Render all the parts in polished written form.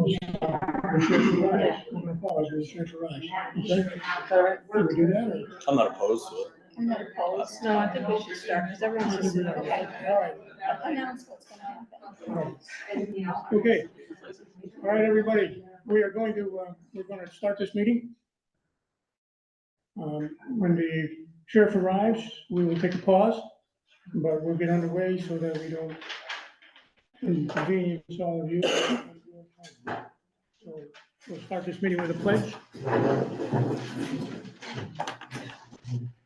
Do we do that, or? I'm not opposed to it. I'm not opposed. No, I think we should start because everyone's just. Okay. All right. Announce what's gonna happen. Okay. All right, everybody, we're going to start this meeting. When the sheriff arrives, we will take a pause, but we'll get underway so that we don't inconvenience all of you. So we'll start this meeting with a pledge.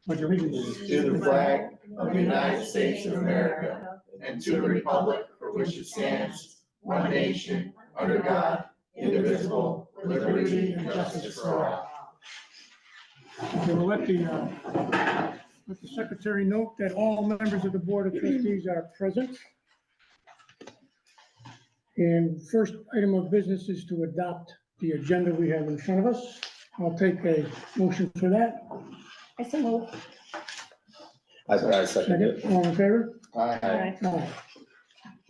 Pledge allegiance to the flag of the United States of America and to the republic for which it stands, one nation, under God, indivisible, with liberty and justice for all. Okay, we'll let the secretary note that all members of the Board of Trustees are present. And first item of business is to adopt the agenda we have in front of us. I'll take a motion for that. I so move. I second it. Second, all in favor? Aye. Aye.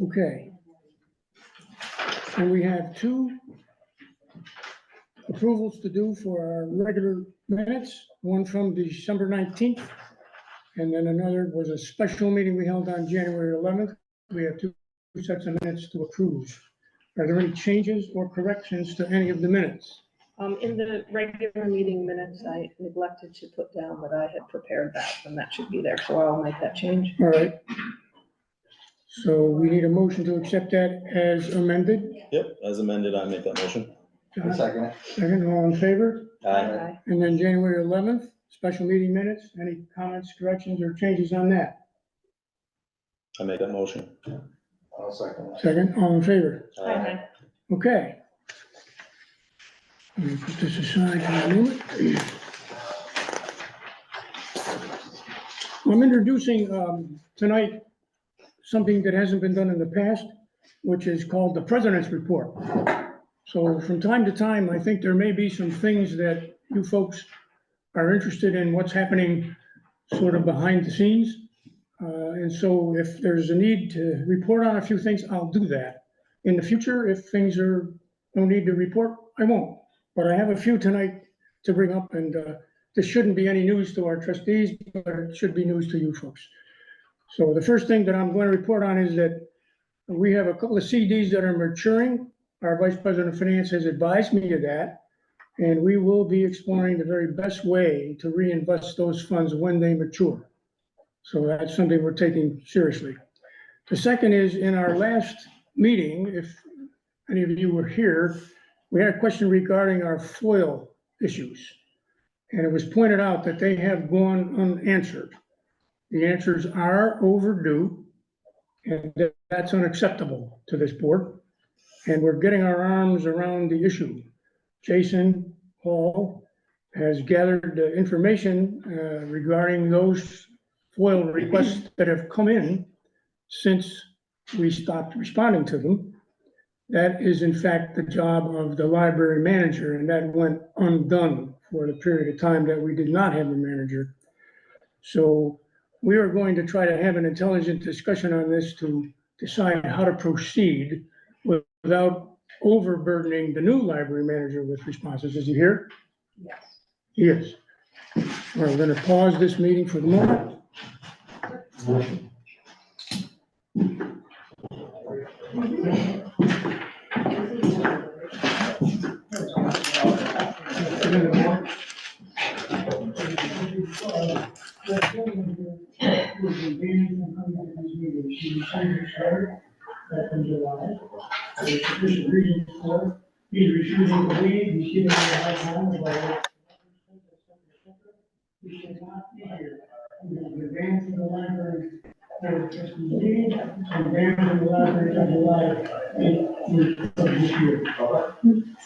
Okay. And we have two approvals to do for our regular minutes, one from December 19th, and then another was a special meeting we held on January 11th. We have two sets of minutes to approve. Are there any changes or corrections to any of the minutes? In the regular meeting minutes, I neglected to put down that I had prepared that, and that should be there, so I'll make that change. All right. So we need a motion to accept that as amended. Yep, as amended, I make that motion. John, Second. second, all in favor? Aye. And then January 11th, special meeting minutes. Any comments, corrections, or changes on that? I make that motion. I'll second. Second, all in favor? Aye. Okay. Let me put this aside for a moment. I'm introducing tonight something that hasn't been done in the past, which is called the President's Report. So from time to time, I think there may be some things that you folks are interested in what's happening sort of behind the scenes. And so if there's a need to report on a few things, I'll do that. In the future, if things are no need to report, I won't. But I have a few tonight to bring up, and this shouldn't be any news to our trustees, but it should be news to you folks. So the first thing that I'm going to report on is that we have a couple of CDs that are maturing. Our Vice President of Finance has advised me of that, and we will be exploring the very best way to reinvest those funds when they mature. So that's something we're taking seriously. The second is, in our last meeting, if any of you were here, we had a question regarding our FOIL issues. And it was pointed out that they have gone unanswered. The answers are overdue, and that's unacceptable to this board. And we're getting our arms around the issue. Jason Hall has gathered information regarding those FOIL requests that have come in since we stopped responding to them. That is in fact the job of the library manager, and that went undone for the period of time that we did not have a manager. So we are going to try to have an intelligent discussion on this to decide how to proceed without overburdening the new library manager with responses. Is he here? Yes. He is. All right, we're going to pause this meeting for the moment. In July. There's sufficient reason for he's refusing to leave, he's giving me a hard time about he should not be here. We have advanced the library for this meeting, advanced the library of July of this year.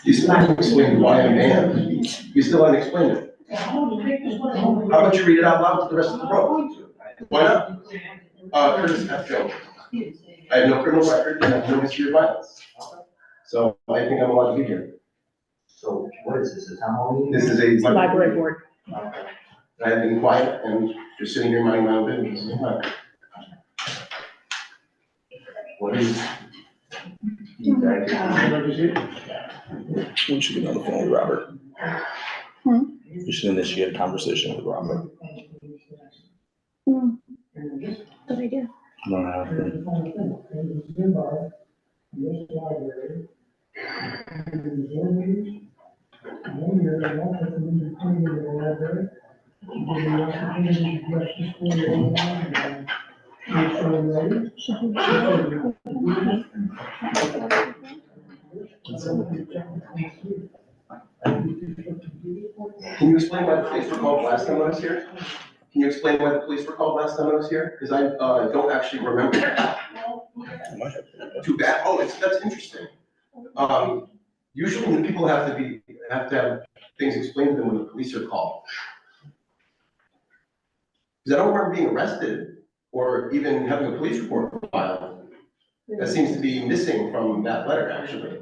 You still haven't explained why I'm banned. You still haven't explained it. How about you read it out loud to the rest of the room? Why not? Curtis F. Jones. I have no criminal record and I have no history of violence. So I think I'm allowed to be here. So what is this, a town hall meeting? This is It's a. library board. I have been quiet and just sitting here minding my own business. What is? Represent. We should get on the phone with Robert. Hmm. We should initiate a conversation with Robert. Good idea. Can you explain why the police were called last time I was here? Can you explain why the police were called last time I was here? Because I, don't actually remember that. Too bad. Oh, that's interesting. Usually when people have to have things explained to them when the police are called. Because I don't remember being arrested or even having a police report filed. That seems to be missing from that letter, actually.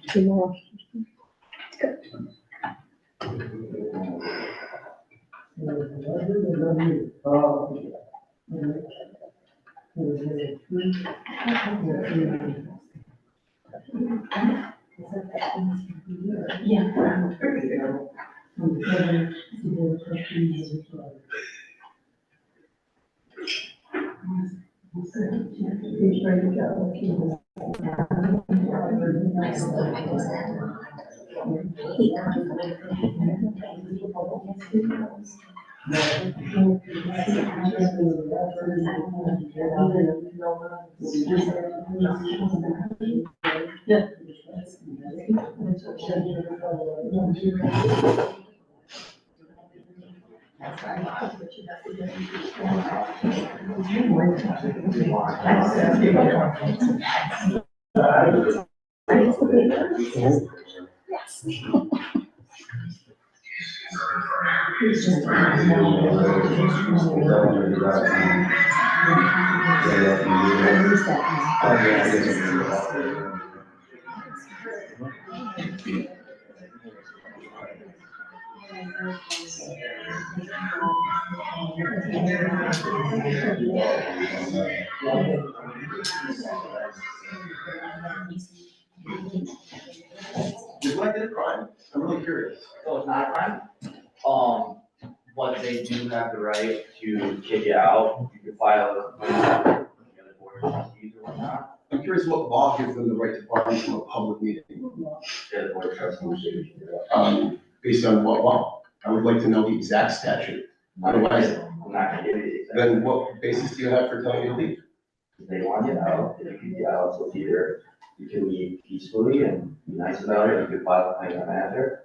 Two more. When I did a crime, I'm really curious. So it's not a crime. But they do have the right to kick you out. You can file a complaint with the other board of trustees or whatnot. I'm curious what law gives them the right to party from a public meeting, The other board of trustees. based on what law? I would like to know the exact statute. Otherwise, I'm not gonna give you the exact. then what basis do you have for telling me to leave? If they want you out, if you kick you out, so it's either you can leave peacefully and be nice about it, you can file a complaint on the manager,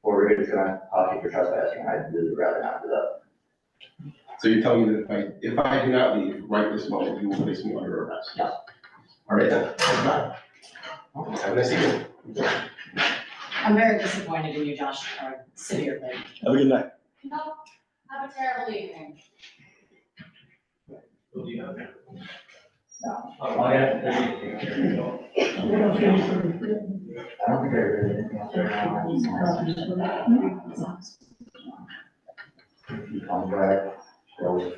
or we're just gonna prosecute for trespassing. I'd really rather not do that. So you're telling me that if I do not leave right this moment, you will place me under arrest? Yes. All right then, that's fine. Have a nice evening. I'm very disappointed in you, Josh, or severely. Have a good night. No, have a terrible evening. No. Oh, yeah. I don't think there's anything else right now. If you come back, so.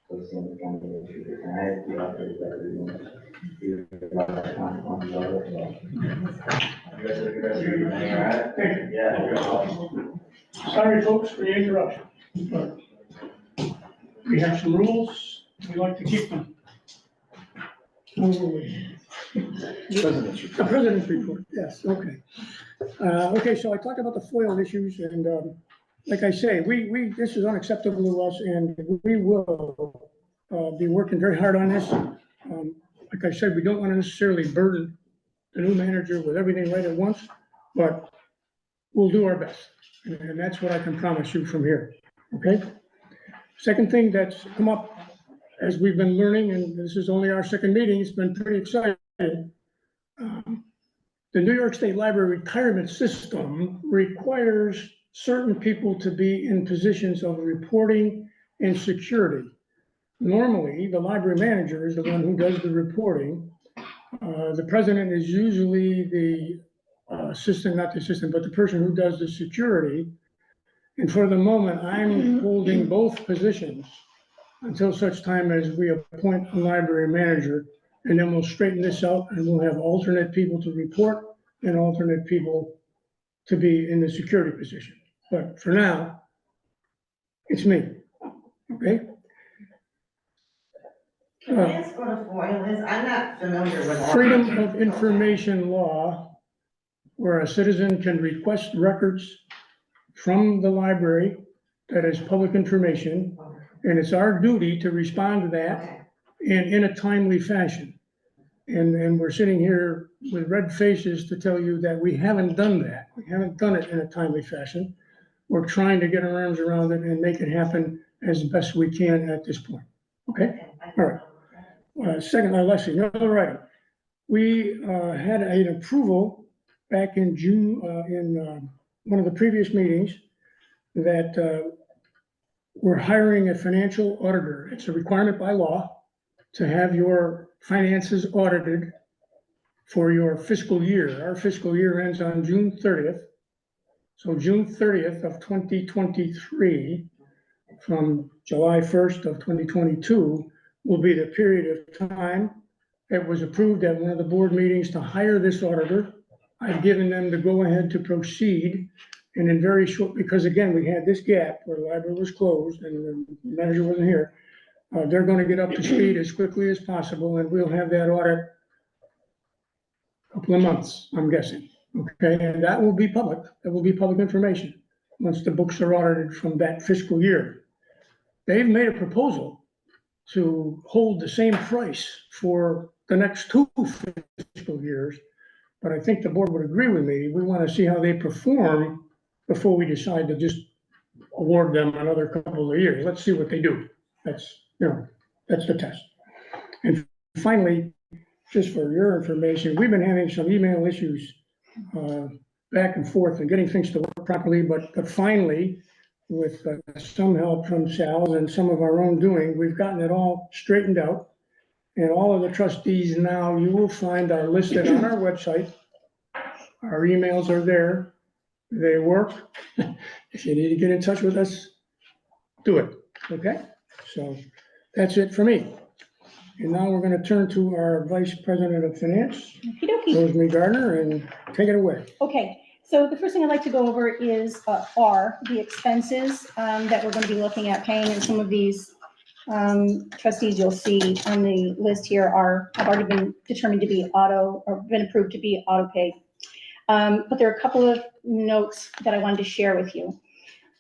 So it's gonna be an issue tonight, we have to do that. You guys have a good rest of your evening, all right? Yeah, you're welcome. Sorry, folks, for the interruption, but we have some rules, we like to keep them. President's The president's report, yes, okay. Okay, so I talked about the FOIL issues, and like I say, this is unacceptable to us, and we will be working very hard on this. Like I said, we don't want to necessarily burden the new manager with everything right at once, but we'll do our best, and that's what I can promise you from here, okay? Second thing that's come up, as we've been learning, and this is only our second meeting, it's been pretty exciting. The New York State Library retirement system requires certain people to be in positions of reporting and security. Normally, the library manager is the one who does the reporting. The president is usually the assistant, not the assistant, but the person who does the security. And for the moment, I'm holding both positions until such time as we appoint a library manager. And then we'll straighten this out and we'll have alternate people to report and alternate people to be in the security position. But for now, it's me, okay? Can I ask what a FOIL is? I'm not familiar with. all Freedom that. of Information Law, where a citizen can request records from the library that is public information, and it's our duty to respond to that Okay. and in a timely fashion. And we're sitting here with red faces to tell you that we haven't done that. We haven't done it in a timely fashion. We're trying to get our arms around it and make it happen as best we can at this point. Okay? All right. Second, Leslie, another item. We had an approval back in June, in one of the previous meetings, that we're hiring a financial auditor. It's a requirement by law to have your finances audited for your fiscal year. Our fiscal year ends on June 30th. So June 30th of 2023, from July 1st of 2022, will be the period of time that was approved at one of the board meetings to hire this auditor. I've given them the go-ahead to proceed, and in very short, because again, we had this gap where the library was closed and the manager wasn't here. They're gonna get up to speed as quickly as possible, and we'll have that audit a couple of months, I'm guessing, okay? And that will be public, that will be public information, once the books are audited from that fiscal year. They've made a proposal to hold the same price for the next 2 fiscal years. But I think the board would agree with me. We want to see how they perform before we decide to just award them another couple of years. Let's see what they do. That's the test. And finally, just for your information, we've been having some email issues back and forth and getting things to work properly, but finally, with some help from Sal's and some of our own doing, we've gotten it all straightened out. And all of the trustees now, you will find, are listed on our website. Our emails are there. They work. If you need to get in touch with us, do it, okay? So that's it for me. And now we're gonna turn to our Vice President of Finance, Okey-dokey. Rosemary Gardner, and take it away. Okay, so the first thing I'd like to go over is, are the expenses, that we're gonna be looking at paying, and some of these, trustees you'll see on the list here have already been determined to be or been approved to be auto paid. But there are a couple of notes that I wanted to share with you.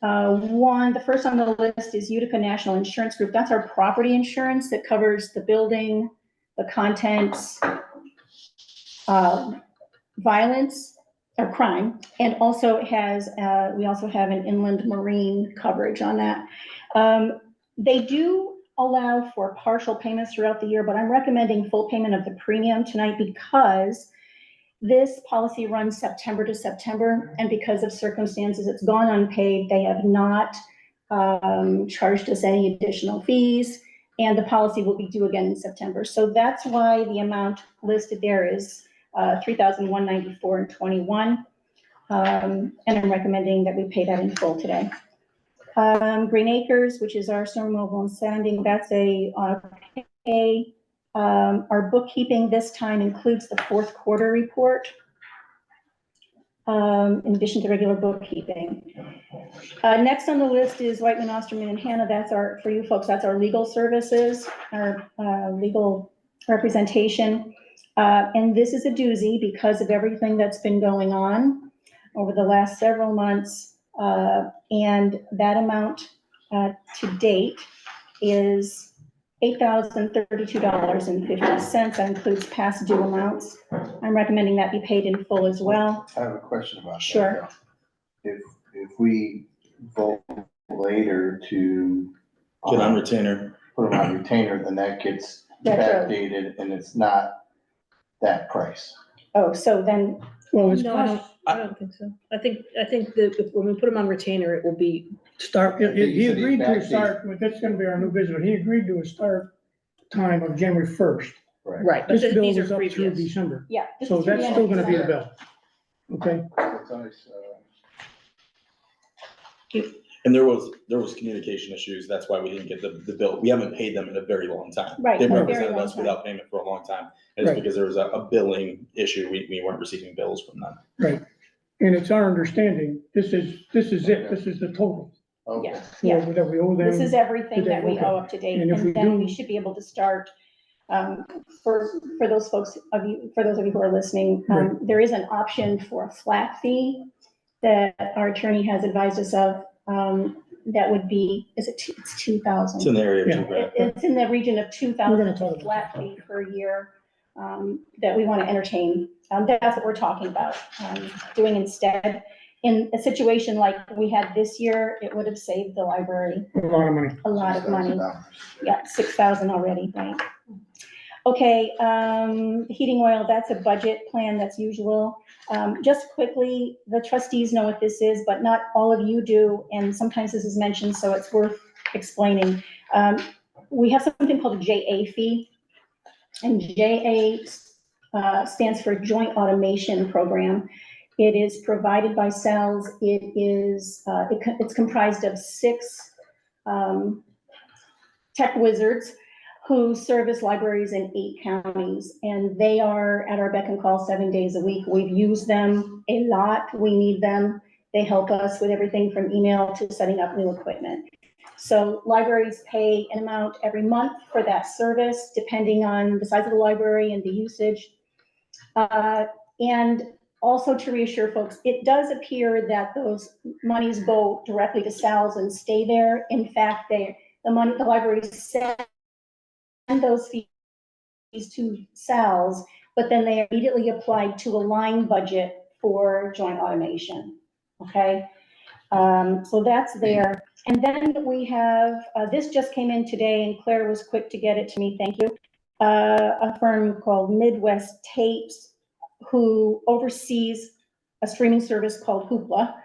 One, the first on the list is Utica National Insurance Group. That's our property insurance that covers the building, the contents, violence or crime, and also has, we also have an inland marine coverage on that. They do allow for partial payments throughout the year, but I'm recommending full payment of the premium tonight because this policy runs September to September, and because of circumstances, it's gone unpaid. They have not charged us any additional fees, and the policy will be due again in September. So that's why the amount listed there is $3,194.21, and I'm recommending that we pay that in full today. Green Acres, which is our snow removal and sanding, that's a pay. Our bookkeeping this time includes the fourth quarter report, in addition to regular bookkeeping. Next on the list is Whiteman, Osterman, and Hannah. That's for you folks, that's our legal services, our legal representation. And this is a doozy because of everything that's been going on over the last several months. And that amount to date is $8,032.50. That includes past due amounts. I'm recommending that be paid in full as well. I have a question about that. Sure. If we vote later to Get on retainer. put them on retainer, then that gets That's right. backdated and it's not that price. Oh, so then Well, it's No, I don't, cost, I don't think so. I think that if- when we put them on retainer, it will be, start, think he he said agreed to a he's back start, but that's gonna be our new business, but he agreed to a start time of January 1st. right, but This bill these is are up through previous. December, Yeah. this so is through that's the end still of gonna be the December. bill. Okay, It's always, And there was communication issues, that's why we didn't get the bill, we haven't paid them in a very long time. Right, They've a very represented long us time. without payment for a long time, and it's Right. because there was a billing issue, we weren't receiving bills from them. right. And it's our understanding, this is it, this is the total okay. Yeah. that we owe them. This is everything that we today, owe up to date, And if we and then we do- should be able to start, for those for those of you who are listening, there is an option for a flat fee that our attorney has advised us of, that would be, it's 2,000. It's in the area of Yeah. $2,000. It's in the region of We're 2,000 gonna talk about flat that. fee per year, that we want to entertain. That's what we're talking about, doing instead. In a situation like we had this year, it would have saved the library A lot of money. a lot of money. $6,000. Yeah, 6,000 already, right? Okay, heating oil, that's a budget plan, that's usual. Just quickly, the trustees know what this is, but not all of you do, and sometimes this is mentioned, so it's worth explaining. We have something called a JA fee, and JA stands for Joint Automation Program. It is provided by CELS. It is, it's comprised of 6 tech wizards who service libraries in 8 counties, and they are at our beck and call 7 days a week. We've used them a lot. We need them. They help us with everything from email to setting up new equipment. So libraries pay an amount every month for that service, depending on the size of the library and the usage. And also to reassure folks, it does appear that those monies go directly to CELS and stay there. In fact, the libraries send those fees to CELS, but then they are immediately applied to a line budget for joint automation, okay? So that's there. And then we have, this just came in today, and Claire was quick to get it to me, thank you. A firm called Midwest Tapes, who oversees a streaming service called Hoopla.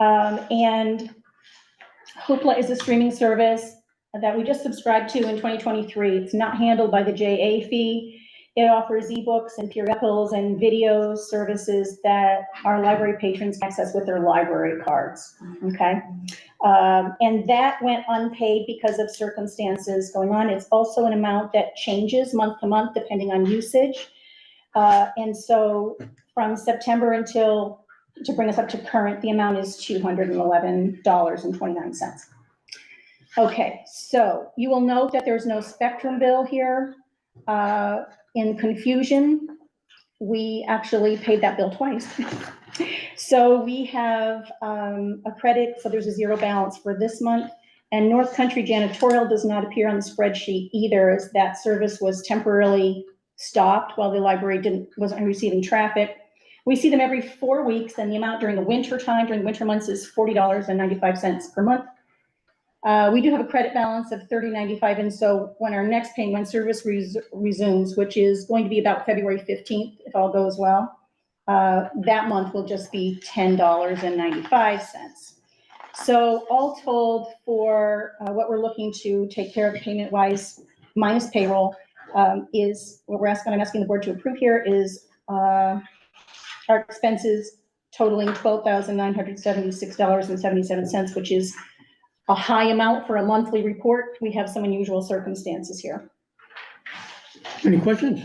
And Hoopla is a streaming service that we just subscribed to in 2023. It's not handled by the JA fee. It offers ebooks and periodicals and video services that our library patrons access with their library cards, okay? And that went unpaid because of circumstances going on. It's also an amount that changes month to month depending on usage. And so from September until, to bring us up to current, the amount is $211.29. Okay, so you will note that there's no Spectrum bill here. In confusion, we actually paid that bill twice. So we have a credit, so there's a 0 balance for this month. And North Country Janitorial does not appear on the spreadsheet either, as that service was temporarily stopped while the library wasn't receiving traffic. We see them every 4 weeks, and the amount during the winter time, during the winter months, is $40.95 per month. We do have a credit balance of $30.95, and so when our next payment, when service resumes, which is going to be about February 15th, if all goes well, that month will just be $10.95. So all told, for what we're looking to take care of payment-wise, minus payroll, is what I'm asking the board to approve here is our expenses totaling $12,976.77, which is a high amount for a monthly report. We have some unusual circumstances here. Any questions?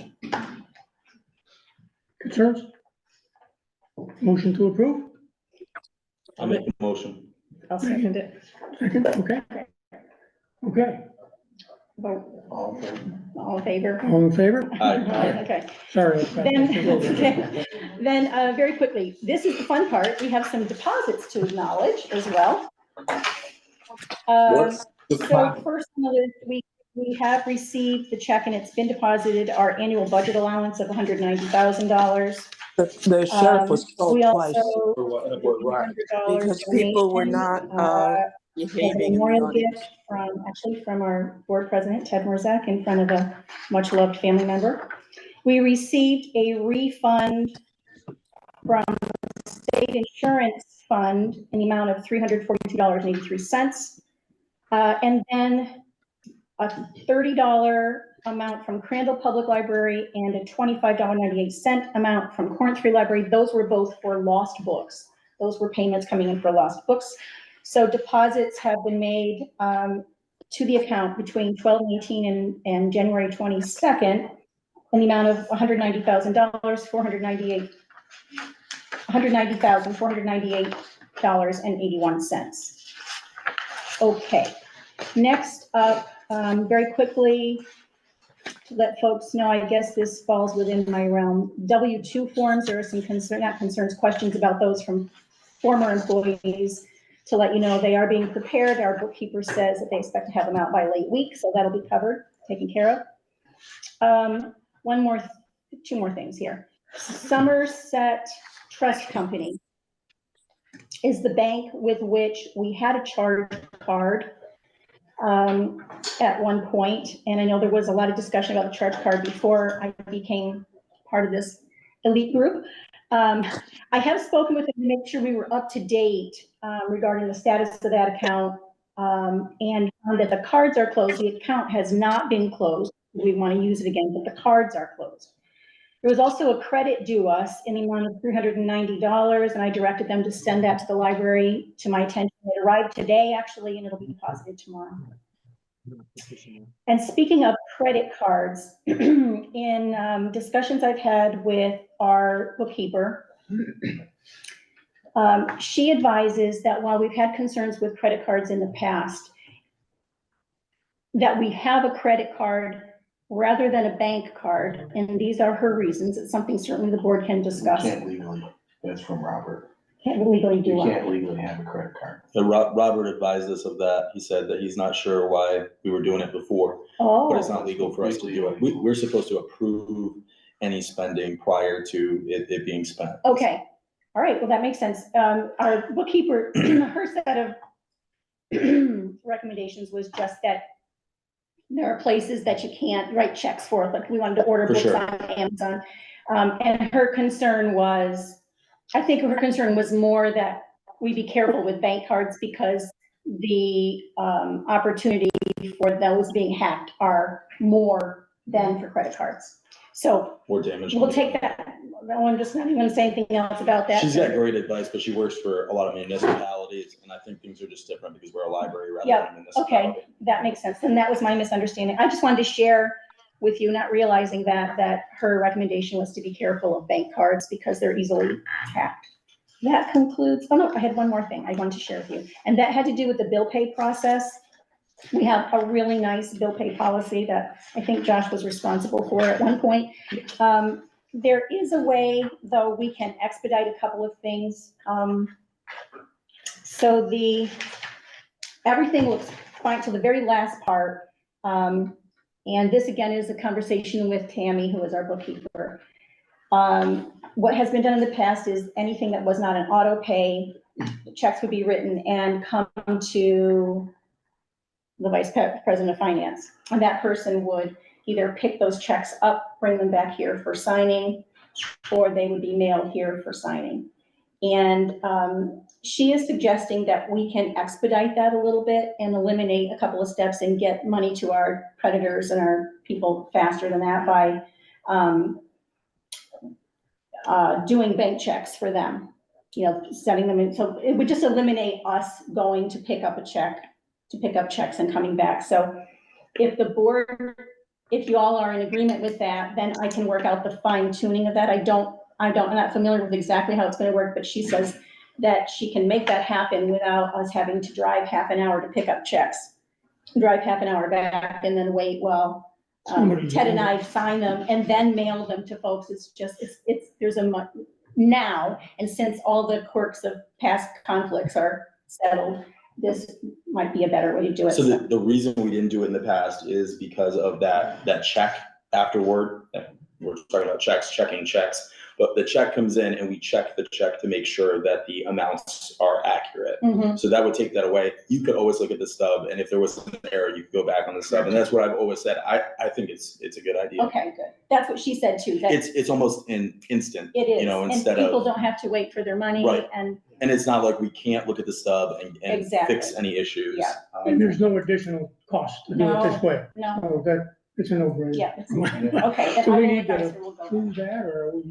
Concerns? Motion to approve? I'll make the motion. I'll second it. Second, okay. Okay, Vote. All in favor? All in favor? all in favor? Aye. Okay. Sorry. Then very quickly, this is the fun part. We have some deposits to acknowledge as well. What's the So first on the list, we have received the check, and it's been deposited, our annual budget allowance of $190,000. The sheriff was told We twice also, $100 because people were donation, not as a behaving in the memorial audience. gift from our board president, Ted Morzak, in front of a much-loved family member. We received a refund from state insurance fund in the amount of $342.83. And then a $30 amount from Crandall Public Library and a $25.98 amount from Corinth Free Library. Those were both for lost books. Those were payments coming in for lost books. So deposits have been made to the account between 12/18 and January 22nd in the amount of $190,498.81. Okay, next up, very quickly, to let folks know, I guess this falls within my realm. W-2 forms, there are some questions about those from former employees. To let you know, they are being prepared. Our bookkeeper says that they expect to have them out by late week, so that'll be covered, taken care of. Two more things here. Somerset Trust Company is the bank with which we had a charge card at one point, and I know there was a lot of discussion about the charge card before I became part of this elite group. I have spoken with them to make sure we were up to date regarding the status of that account, and that the cards are closed. The account has not been closed. We want to use it again, but the cards are closed. There was also a credit due us in the amount of $390, and I directed them to send that to the library to my attention. It arrived today, actually, and it'll be deposited tomorrow. And speaking of credit cards, in discussions I've had with our bookkeeper, she advises that while we've had concerns with credit cards in the past, that we have a credit card rather than a bank card, and these are her reasons. It's something certainly the board can discuss. You can't legally, that's from Robert. Can't legally do You what? can't legally have a credit card. Robert advised us of that. He said that he's not sure why we were doing it before, but it's Oh, not legal for us to do it. We're supposed to approve any spending prior to it being spent. okay. All right, well, that makes sense. Our bookkeeper, her set of recommendations was just that there are places that you can't write checks for, like we wanted to order For books sure. on Amazon. And her concern was, I think her concern was more that we be careful with bank cards because the opportunity for those being hacked are more than for credit cards. So Or damage. we'll take that. I want to just not even say anything else about that. She's got great advice, but she works for a lot of municipalities, and I think things are just different because we're a library rather Yeah, than a municipality. Okay, that makes sense. And that was my misunderstanding. I just wanted to share with you, not realizing that her recommendation was to be careful of bank cards because they're easily hacked. That concludes, oh no, I had one more thing I wanted to share with you, and that had to do with the bill pay process. We have a really nice bill pay policy that I think Josh was responsible for at one point. There is a way, though, we can expedite a couple of things. So everything looks fine to the very last part. And this again is a conversation with Tammy, who is our bookkeeper. What has been done in the past is anything that was not an auto pay, checks would be written and come to the vice president of finance. And that person would either pick those checks up, bring them back here for signing, or they would be mailed here for signing. And she is suggesting that we can expedite that a little bit and eliminate a couple of steps and get money to our creditors and our people faster than that by doing bank checks for them, sending them in. So it would just eliminate us going to pick up checks and coming back. So if the board, if you all are in agreement with that, then I can work out the fine tuning of that. I'm not familiar with exactly how it's going to work, but she says that she can make that happen without us having to drive half an hour to pick up checks, drive half an hour back and then wait while Ted and I sign them and then mail them to folks. There's now, and since all the quirks of past conflicts are settled, this might be a better way to do it. So the reason we didn't do it in the past is because of that check afterward. We're talking about checking checks. but the check comes in and we check the check to make sure that the amounts are accurate. Mhm. So that would take that away. You could always look at the stub, and if there was an error, you could go back on the stub, and that's what I've always said. I think it's a good idea. Okay, good. That's what she said too, that It's almost an instant, it is. you know, And instead people of, don't have to wait for their money Right. and, and it's not like we can't look at the stub and Exactly. fix any issues. Yeah. And there's no additional cost to do it this way. no, So that, it's a no-brainer. yeah, it's, okay. then So I we will need advise to her we'll go prove that, or are we?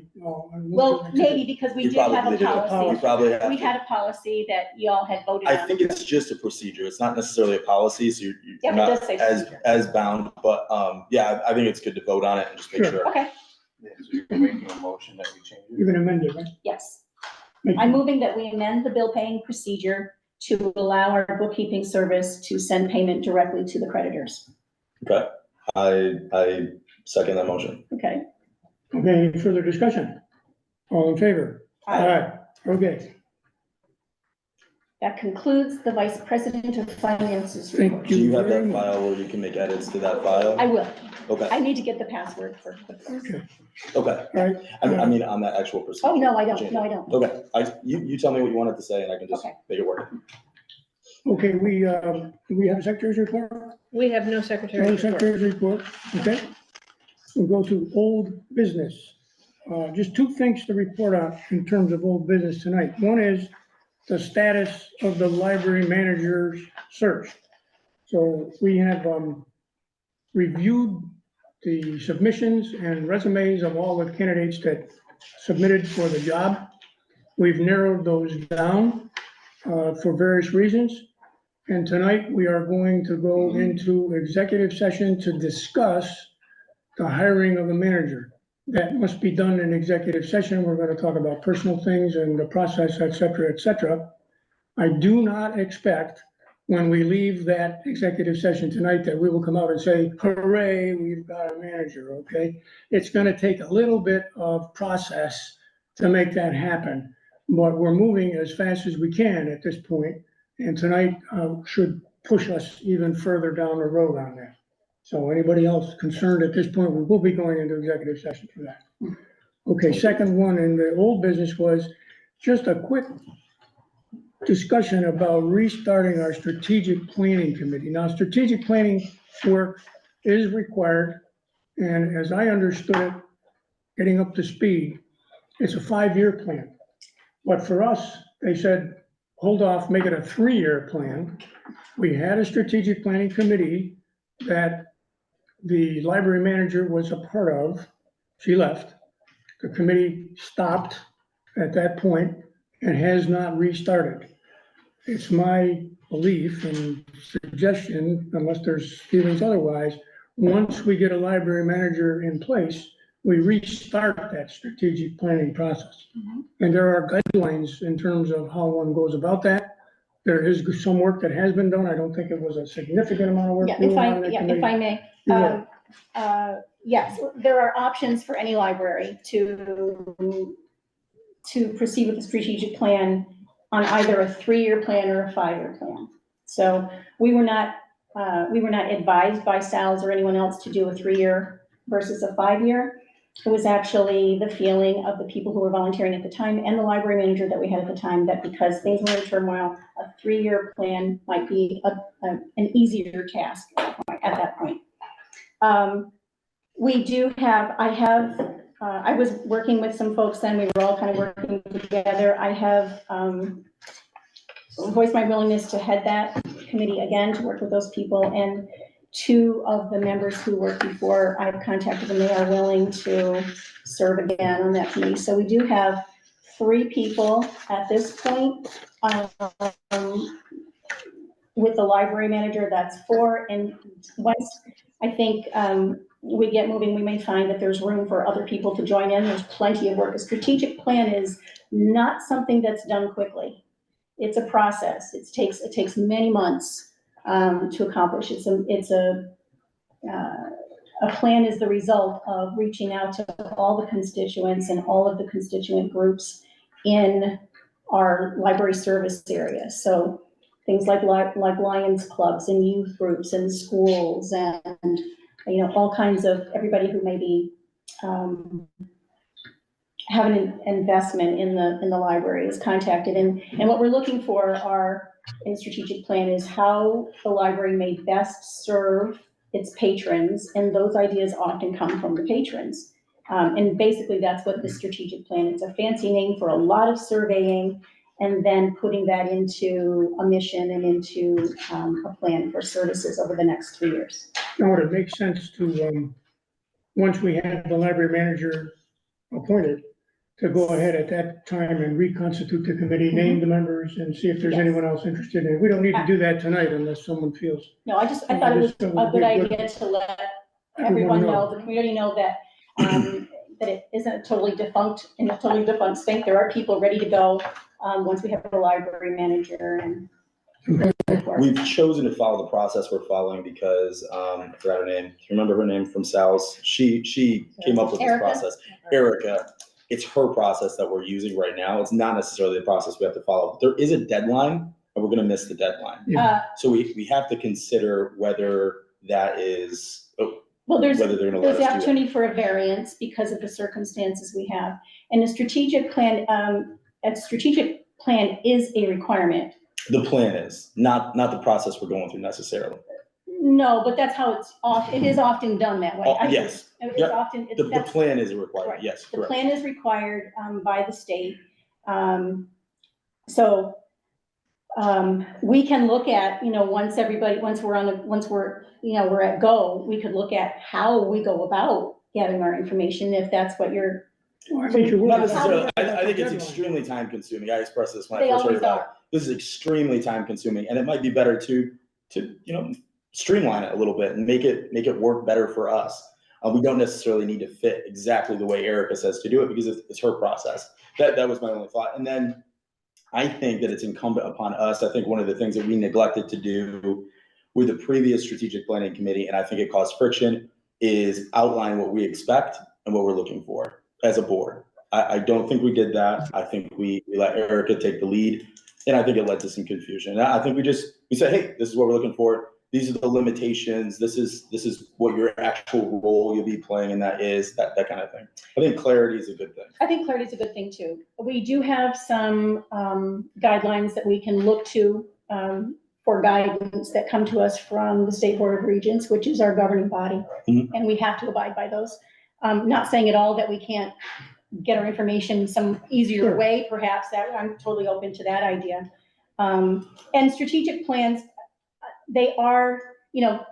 Well, maybe because we You did have probably a did. policy. You probably have We to. had a policy that y'all had voted I on. think it's just a procedure. It's not necessarily a policy, so you're Yep, it not does say procedure. as bound, but, yeah, I think it's good to vote on it and just make Sure. sure. Okay, Yeah, so you're making a motion that we change it? You're gonna amend it, right? yes. Make- I'm moving that we amend the bill paying procedure to allow our bookkeeping service to send payment directly to the creditors. Okay, I second that motion. Okay. Okay, any further discussion? All in favor? Aye. Okay, That concludes the Vice President of Finance's Thank report. Do you have very that much. file where you can make edits to that file? I will. Okay, I need to get the password for. okay, okay. all right. I mean, on that actual procedure. Oh, no, I don't. change No, it. I don't. Okay, you tell me what you wanted to say and I can just Okay. make it work. Okay, we have a secretary's report? We have no secretary No report. secretary's report, okay? We'll go to old business. Just two things to report on in terms of old business tonight. One is the status of the library manager's search. So we have reviewed the submissions and resumes of all the candidates that submitted for the job. We've narrowed those down for various reasons. And tonight, we are going to go into executive session to discuss the hiring of a manager. That must be done in executive session. We're gonna talk about personal things and the process, et cetera, et cetera. I do not expect, when we leave that executive session tonight, that we will come out and say, hooray, we've got a manager, okay? It's gonna take a little bit of process to make that happen, but we're moving as fast as we can at this point. And tonight should push us even further down the road on that. So anybody else concerned at this point, we will be going into executive session for that. Okay, second one in the old business was just a quick discussion about restarting our strategic planning committee. Now, strategic planning work is required, and as I understood it, getting up to speed, it's a 5-year plan. But for us, they said, hold off, make it a 3-year plan. We had a strategic planning committee that the library manager was a part of. She left. The committee stopped at that point and has not restarted. It's my belief and suggestion, unless there's feelings otherwise, once we get a library manager in place, we restart that strategic planning process. And there are guidelines in terms of how one goes about that. There is some work that has been done. I don't think it was a significant amount of work. Yeah, doing on that if committee. I may. You will. Yes, there are options for any library to proceed with the strategic plan on either a 3-year plan or a 5-year plan. So we were not advised by SALS or anyone else to do a 3-year versus a 5-year. It was actually the feeling of the people who were volunteering at the time and the library manager that we had at the time, that because things were in turmoil, a 3-year plan might be an easier task at that point. We do have, I was working with some folks then, we were all kind of working together. I have voiced my willingness to head that committee again, to work with those people. And 2 of the members who worked before, I've contacted them, they are willing to serve again on that committee. So we do have 3 people at this point. With the library manager, that's 4. And once I think we get moving, we may find that there's room for other people to join in. There's plenty of work. A strategic plan is not something that's done quickly. It's a process. It takes many months to accomplish. A plan is the result of reaching out to all the constituents and all of the constituent groups in our library service area. So things like Lions clubs and youth groups and schools and all kinds of everybody who maybe have an investment in the library is contacted. And what we're looking for in strategic plan is how the library may best serve its patrons, and those ideas often come from the patrons. And basically that's what the strategic plan, it's a fancy name for a lot of surveying and then putting that into a mission and into a plan for services over the next 3 years. Now, would it make sense to, once we have the library manager appointed, to go ahead at that time and reconstitute the committee, name the members, and see if there's Yes. anyone else interested in it? We don't need to do that tonight unless someone feels. No, I thought it was a good idea to let everyone know, the community know that, that it isn't a totally defunct, in a totally defunct state. There are people ready to go, once we have the library manager and. We've chosen to follow the process we're following because, I forgot her name. Do you remember her name from Sal's? She came up with this Erica? process. Erica. It's her process that we're using right now. It's not necessarily the process we have to follow. There is a deadline, and we're gonna miss the deadline. So we have to consider whether that is, Well, whether they're gonna let there's the us do opportunity for a variance because of the circumstances we have. And the strategic plan, a strategic plan is a requirement. that. The plan is, not the process we're going through necessarily. No, but that's how it is often done that way. Yes. It's Yep. often, The plan is required, Right. yes, the correct. plan is required, by the state. So, we can look at, once we're, we're at go, we could look at how we go about getting our information, if that's what you're. Well, I think you're Not working. necessarily, I think it's extremely time consuming. I expressed this when I They first heard always about it. are. This is extremely time consuming, and it might be better to streamline it a little bit and make it work better for us. We don't necessarily need to fit exactly the way Erica says to do it because it's her process. That was my only thought. And then I think that it's incumbent upon us. I think one of the things that we neglected to do with the previous strategic planning committee, and I think it caused friction, is outline what we expect and what we're looking for as a board. I don't think we did that. I think we let Erica take the lead, and I think it led to some confusion. And I think we said, hey, this is what we're looking for. These are the limitations. This is what your actual role you'll be playing, and that kind of thing. I think clarity is a good thing. I think clarity is a good thing too. We do have some guidelines that we can look to for guidance that come to us from the State Board of Regents, which is our governing body, and we have to abide by those. Not saying at all that we can't get our information some easier way, perhaps. That I'm totally open to that idea. And strategic plans, they are,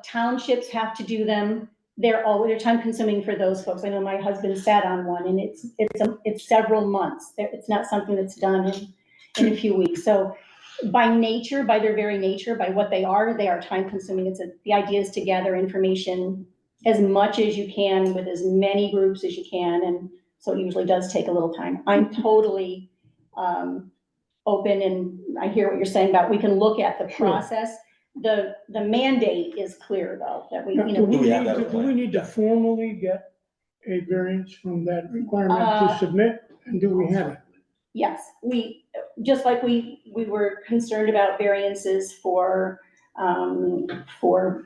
townships have to do them. They're time consuming for those folks. I know my husband sat on one, and it's several months. It's not something that's done in a few weeks. So by their very nature, by what they are time consuming. The idea is to gather information as much as you can with as many groups as you can. And so it usually does take a little time. I'm totally open, and I hear what you're saying about we can look at the process. The mandate is clear though, that we, Do we need to formally get a variance from that requirement to submit, and do we have it? Yes, just like we were concerned about variances for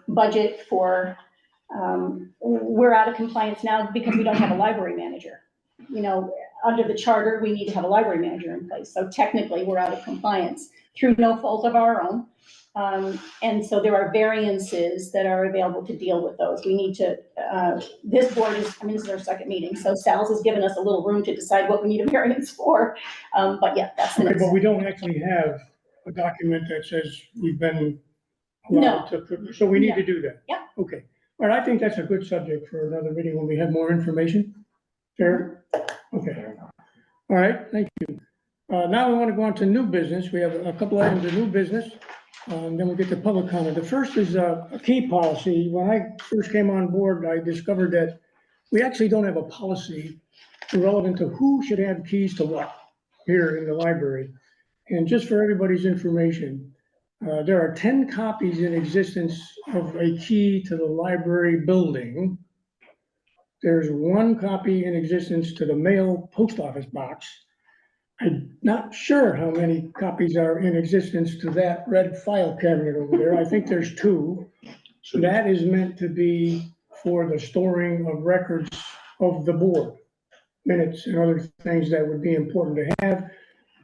budget, we're out of compliance now because we don't have a library manager. Under the charter, we need to have a library manager in place. So technically, we're out of compliance through no fault of our own. And so there are variances that are available to deal with those. We need to, this board this is our second meeting, so Sal's has given us a little room to decide what we need a variance for. But yeah, that's the Okay, next. but we don't actually have a document that says we've been allowed to, so we need to do that. Yeah. Okay, all right, I think that's a good subject for another meeting when we have more information. Fair? Okay. All right, thank you. Now we want to go on to new business. We have a couple items of new business. Then we'll get to public comment. The first is a key policy. When I first came on board, I discovered that we actually don't have a policy relevant to who should have keys to what here in the library. And just for everybody's information, there are 10 copies in existence of a key to the library building. There's 1 copy in existence to the mail post office box. I'm not sure how many copies are in existence to that red file cabinet over there. I think there's 2. That is meant to be for the storing of records of the board. minutes and other things that would be important to have,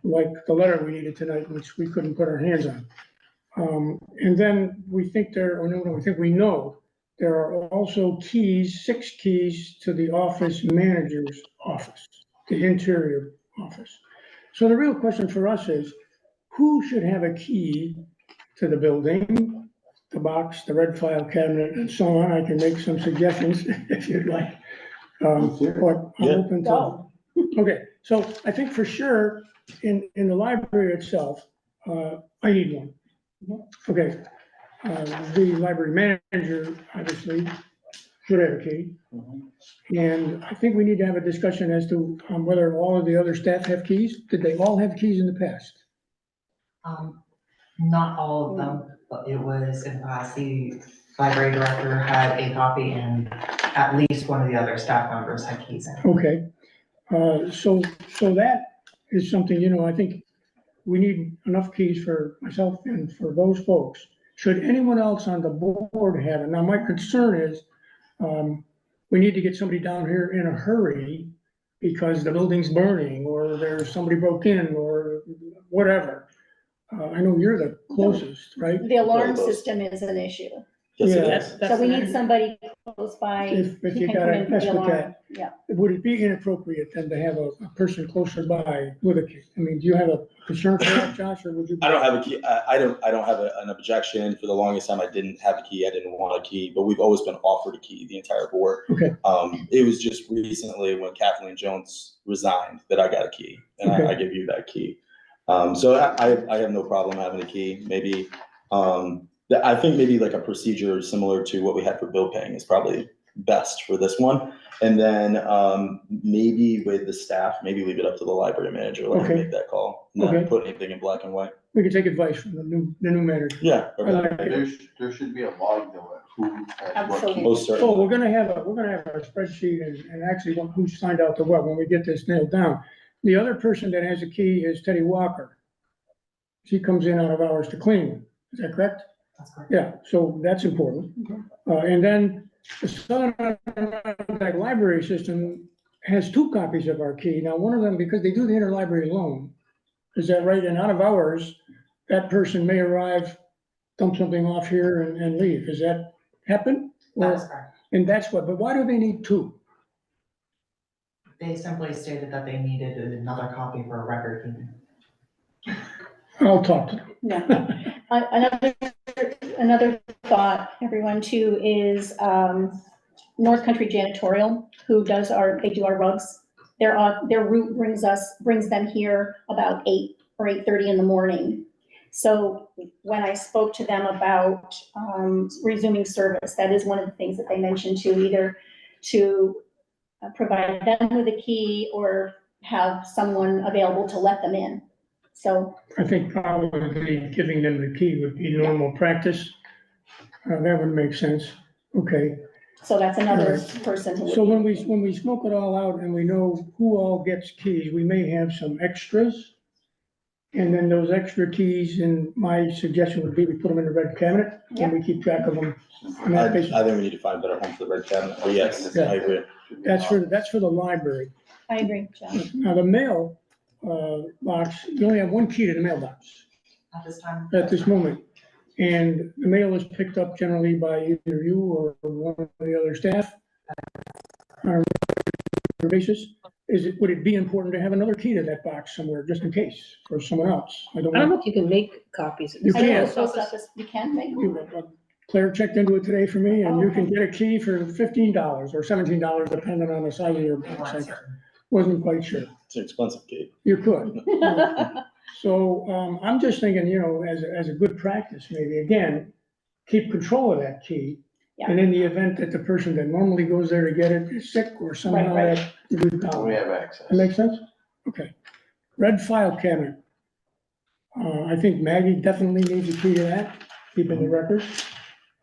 like the letter we needed tonight, which we couldn't put our hands on. And then we think we know there are also keys, 6 keys to the office manager's office, the interior office. So the real question for us is, who should have a key to the building, the box, the red file cabinet, and so on? I can make some suggestions if you'd like. But I'm open to. Go. Okay, so I think for sure, in the library itself, I need one. Okay, the library manager obviously should have a key. And I think we need to have a discussion as to whether all of the other staff have keys. Did they all have keys in the past? Not all of them, but it was in the past, the library director had a copy and at least one of the other staff members had keys in. Okay, so that is something, I think we need enough keys for myself and for those folks. Should anyone else on the board have it? Now, my concern is, we need to get somebody down here in a hurry because the building's burning or there's somebody broke in or whatever. I know you're the closest, right? The alarm system is an issue. Yes, it is. So we need somebody close by. If who you can gotta come in for mess the with alarm. that. Yeah. Would it be inappropriate then to have a person closer by with a key? I mean, do you have a concern for that, Josh, or would you? I don't have a key. I don't have an objection. For the longest time, I didn't have a key. I didn't want a key, but we've always been offered a key, the entire board. Okay. It was just recently when Kathleen Jones resigned that I got a key, and Okay. I give you that key. So I have no problem having a key. Maybe, I think maybe like a procedure similar to what we had for bill paying is probably best for this one. And then, maybe with the staff, maybe leave it up to the library manager, let him Okay. make that call, not Okay. put anything in black and white. We can take advice from the new manager. Yeah. I like it. There should be a log though, at who has what Absolutely. key. Most So certainly. we're gonna have a spreadsheet and actually who signed out to what when we get this nailed down. The other person that has a key is Teddy Walker. She comes in out of hours to clean. Is that correct? That's correct. Yeah, so that's important. And then the Southern Adirondack Library System has 2 copies of our key. Now, one of them, because they do the interlibrary loan, is that right? And out of hours, that person may arrive, dump something off here and leave. Does that happen? That is correct. And that's what, but why do they need 2? They simply stated that they needed another copy for a record keeping. I'll talk to them. Yeah. Another thought, everyone too, is, North Country Janitorial, who does they do our rugs. Their route brings them here about 8 or 8:30 in the morning. So when I spoke to them about, resuming service, that is one of the things that they mentioned too, either to provide them with a key or have someone available to let them in. So, I think probably giving them the key would be normal practice. That would make sense. Okay. so that's another Right. person who would. So when we smoke it all out and we know who all gets keys, we may have some extras. And then those extra keys, and my suggestion would be we put them in the red cabinet and we keep track of them on I that basis. think we need to find a better home for the red cabinet, but yes, Yeah. I agree. That's for the library. I agree, John. Now, the mail box, you only have 1 key to the mailbox At this time. at this moment. And the mail is picked up generally by either you or one of the other staff on a regular basis. Would it be important to have another key to that box somewhere, just in case, for someone else? I don't I don't know. know if you can make copies. You I know can. the post office, we can make. Claire checked into it today for me, and you can get a key for $15 or $17, depending on the size of your box. I wasn't quite sure. It's an expensive key. You could. So, I'm just thinking, as a good practice, maybe, again, keep control of that key. Yeah. And in the event that the person that normally goes there to get it is sick or somehow Right. that, we've got We it. have access. That make sense? Okay. Red file cabinet. I think Maggie definitely needs a key to that, keeping the records.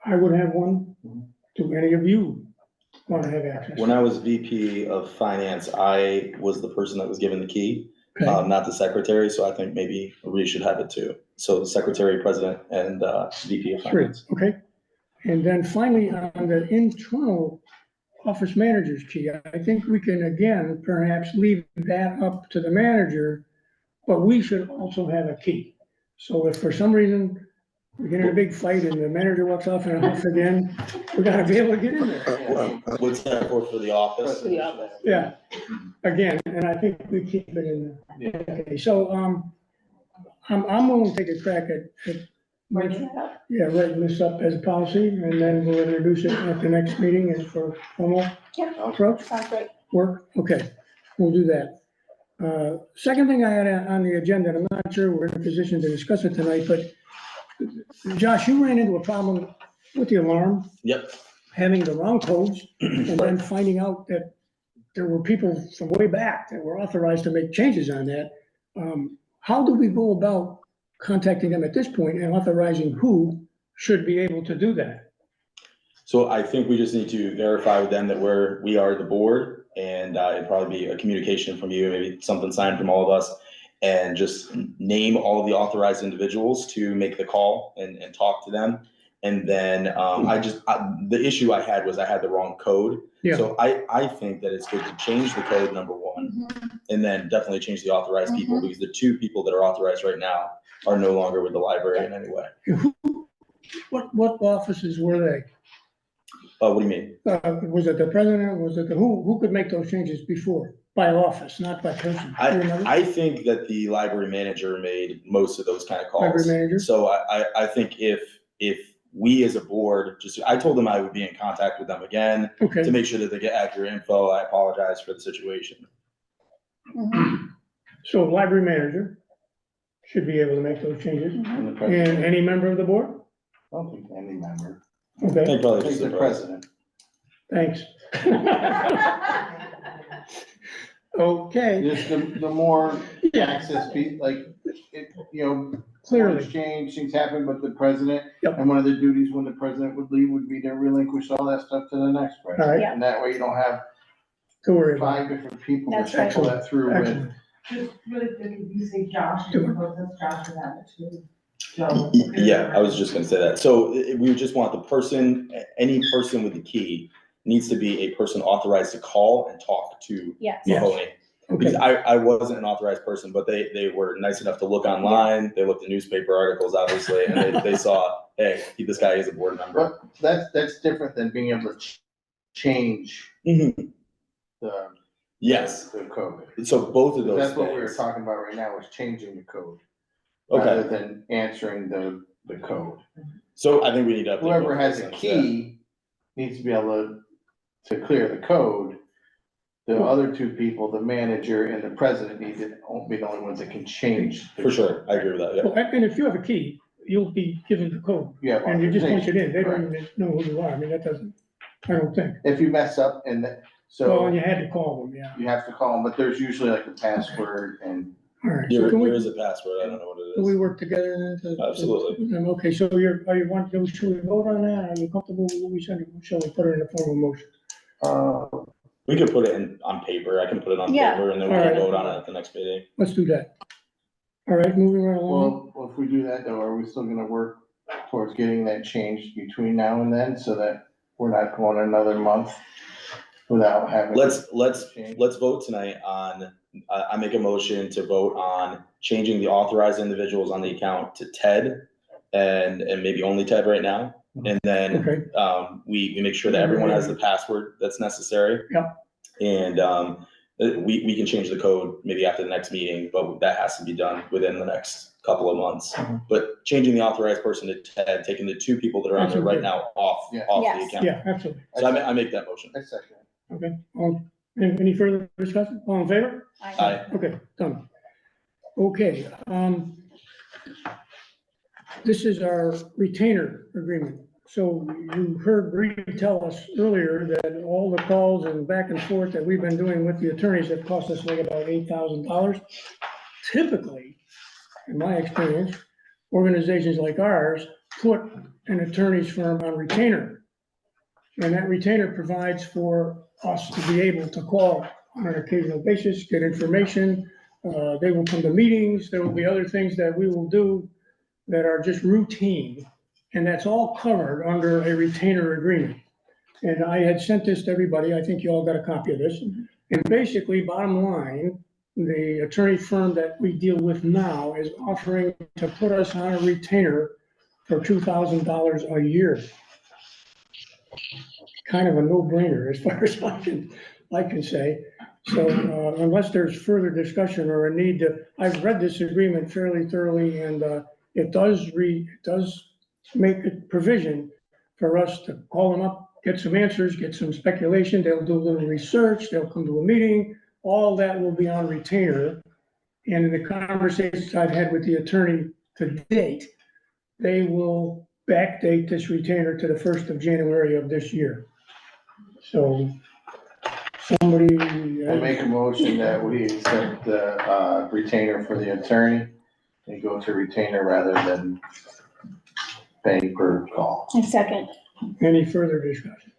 I would have one. Do any of you want to have access? When I was VP of Finance, I was the person that was given the key, Okay. not the secretary, so I think maybe we should have it too. So the secretary, president, and VP of Three, Finance. okay. And then finally, on the internal office manager's key. I think we can, again, perhaps leave that up to the manager, but we should also have a key. So if for some reason we get in a big fight and the manager walks off in a huff again, we gotta be able to get in there. What's that for the office? For the office. Yeah, again, and I think we keep it in there. Okay, so, I'm willing to take a crack at Bring that up. yeah, writing this up as a policy, and then we'll introduce it at the next meeting as for formal Yep. approach. Sounds great. Work, okay, we'll do that. Second thing I had on the agenda, and I'm not sure we're in a position to discuss it tonight, but Josh, you ran into a problem with the alarm, Yep. having the wrong codes, and then finding out that there were people from way back that were authorized to make changes on that. How do we go about contacting them at this point and authorizing who should be able to do that? So I think we just need to verify with them that we are the board, and it'd probably be a communication from you, maybe something signed from all of us, and just name all of the authorized individuals to make the call and talk to them. And then the issue I had was I had the wrong code. Yeah. So I think that it's good to change the code, number one, and then definitely change the authorized people, because the two people that are authorized right now are no longer with the library in any way. What offices were they? What do you mean? Was it the president, was it who could make those changes before? By office, not by person? Do you remember? I think that the library manager made most of those kind of calls. Library manager? So I think if we as a board, I told them I would be in contact with them again to Okay, make sure that they get accurate info. I apologize for the situation. so library manager should be able to make those changes, And the and president, any member of the board? I don't think any member. Okay, They I probably think just the president. thanks. Okay, Just the more yeah, access, like, it, boards clearly, change, things happen, but the president, Yep. and one of the duties when the president would leave would be to relinquish all that stuff to the next all president. right, Yeah. And that way you don't have don't worry about 5 different people to That's right. cycle that it. through with. Excellent. Just really quick, if you say Josh, Do you it. put this Josh would have it too. So. Yeah, I was just gonna say that. So we just want the person, any person with the key needs to be a person authorized to call and talk to Yes. Yes. Mahoney. Okay, Because I wasn't an authorized person, but they were nice enough to look online. They looked at newspaper articles, obviously, and they saw, hey, this guy is a board member. But that's different than being able to change Mhm. the. Yes, The code. so both of those That's what we were things. talking about right now, is changing the code. Okay, Rather than answering the code. so I think we need to update. both Whoever of has those a things, key needs to be able to clear the code. The other two people, the manager and the president, need to be the only ones that can change. yeah. For sure, I agree with that, yeah. well, and if you have a key, you'll be given the code, Yeah. and you just punch it in, they don't Correct. even know who you are, I mean, that doesn't, I don't think. If you mess up Well, and so you had to call them, yeah, you have to call them, but there's usually like a password and. all right, so There can there we, is a password, I don't know what it can we is. work together then to? Absolutely. Okay, so should we vote on that, are you comfortable with what we said, shall we put it in a form of motion? We could put it on paper, I can put it on Yeah. paper, and then we Alright. can vote on it at the next meeting. Let's do that. All right, moving right along, Well, if we do that though, are we still gonna work towards getting that changed between now and then, so that we're not going another month without having? Let's vote tonight on, I make a motion to vote on changing the authorized individuals on the account to Ted, and maybe only Ted right now. And then, okay, we make sure that everyone has the password that's necessary. Yep. And, we can change the code maybe after the next meeting, but that has to be done within the next couple of months. Mhm. But changing the authorized person to Ted, taking the two people that are on there right now off the Yes. account. yeah, absolutely, So I make that motion. I second it. okay, any further discussion, all in favor? Aye. Okay, done. Okay, this is our retainer agreement. So you heard Bree tell us earlier that all the calls and back and forth that we've been doing with the attorneys have cost us like about $8,000. Typically, in my experience, organizations like ours put an attorney's firm on retainer. And that retainer provides for us to be able to call on an occasional basis, get information. They will come to meetings. There will be other things that we will do that are just routine. And that's all covered under a retainer agreement. And I had sent this to everybody. I think you all got a copy of this. And basically, bottom line, the attorney firm that we deal with now is offering to put us on a retainer for $2,000 a year. Kind of a no-brainer as far as I can say. So unless there's further discussion or a need to, I've read this agreement fairly thoroughly, and it does make a provision for us to call them up, get some answers, get some speculation. They'll do a little research, they'll come to a meeting, all that will be on retainer. And in the conversations I've had with the attorney to date, they will backdate this retainer to the 1st of January of this year. So somebody. I make a motion that we accept the retainer for the attorney and go to retainer rather than paying per call. A second. Any further discussion?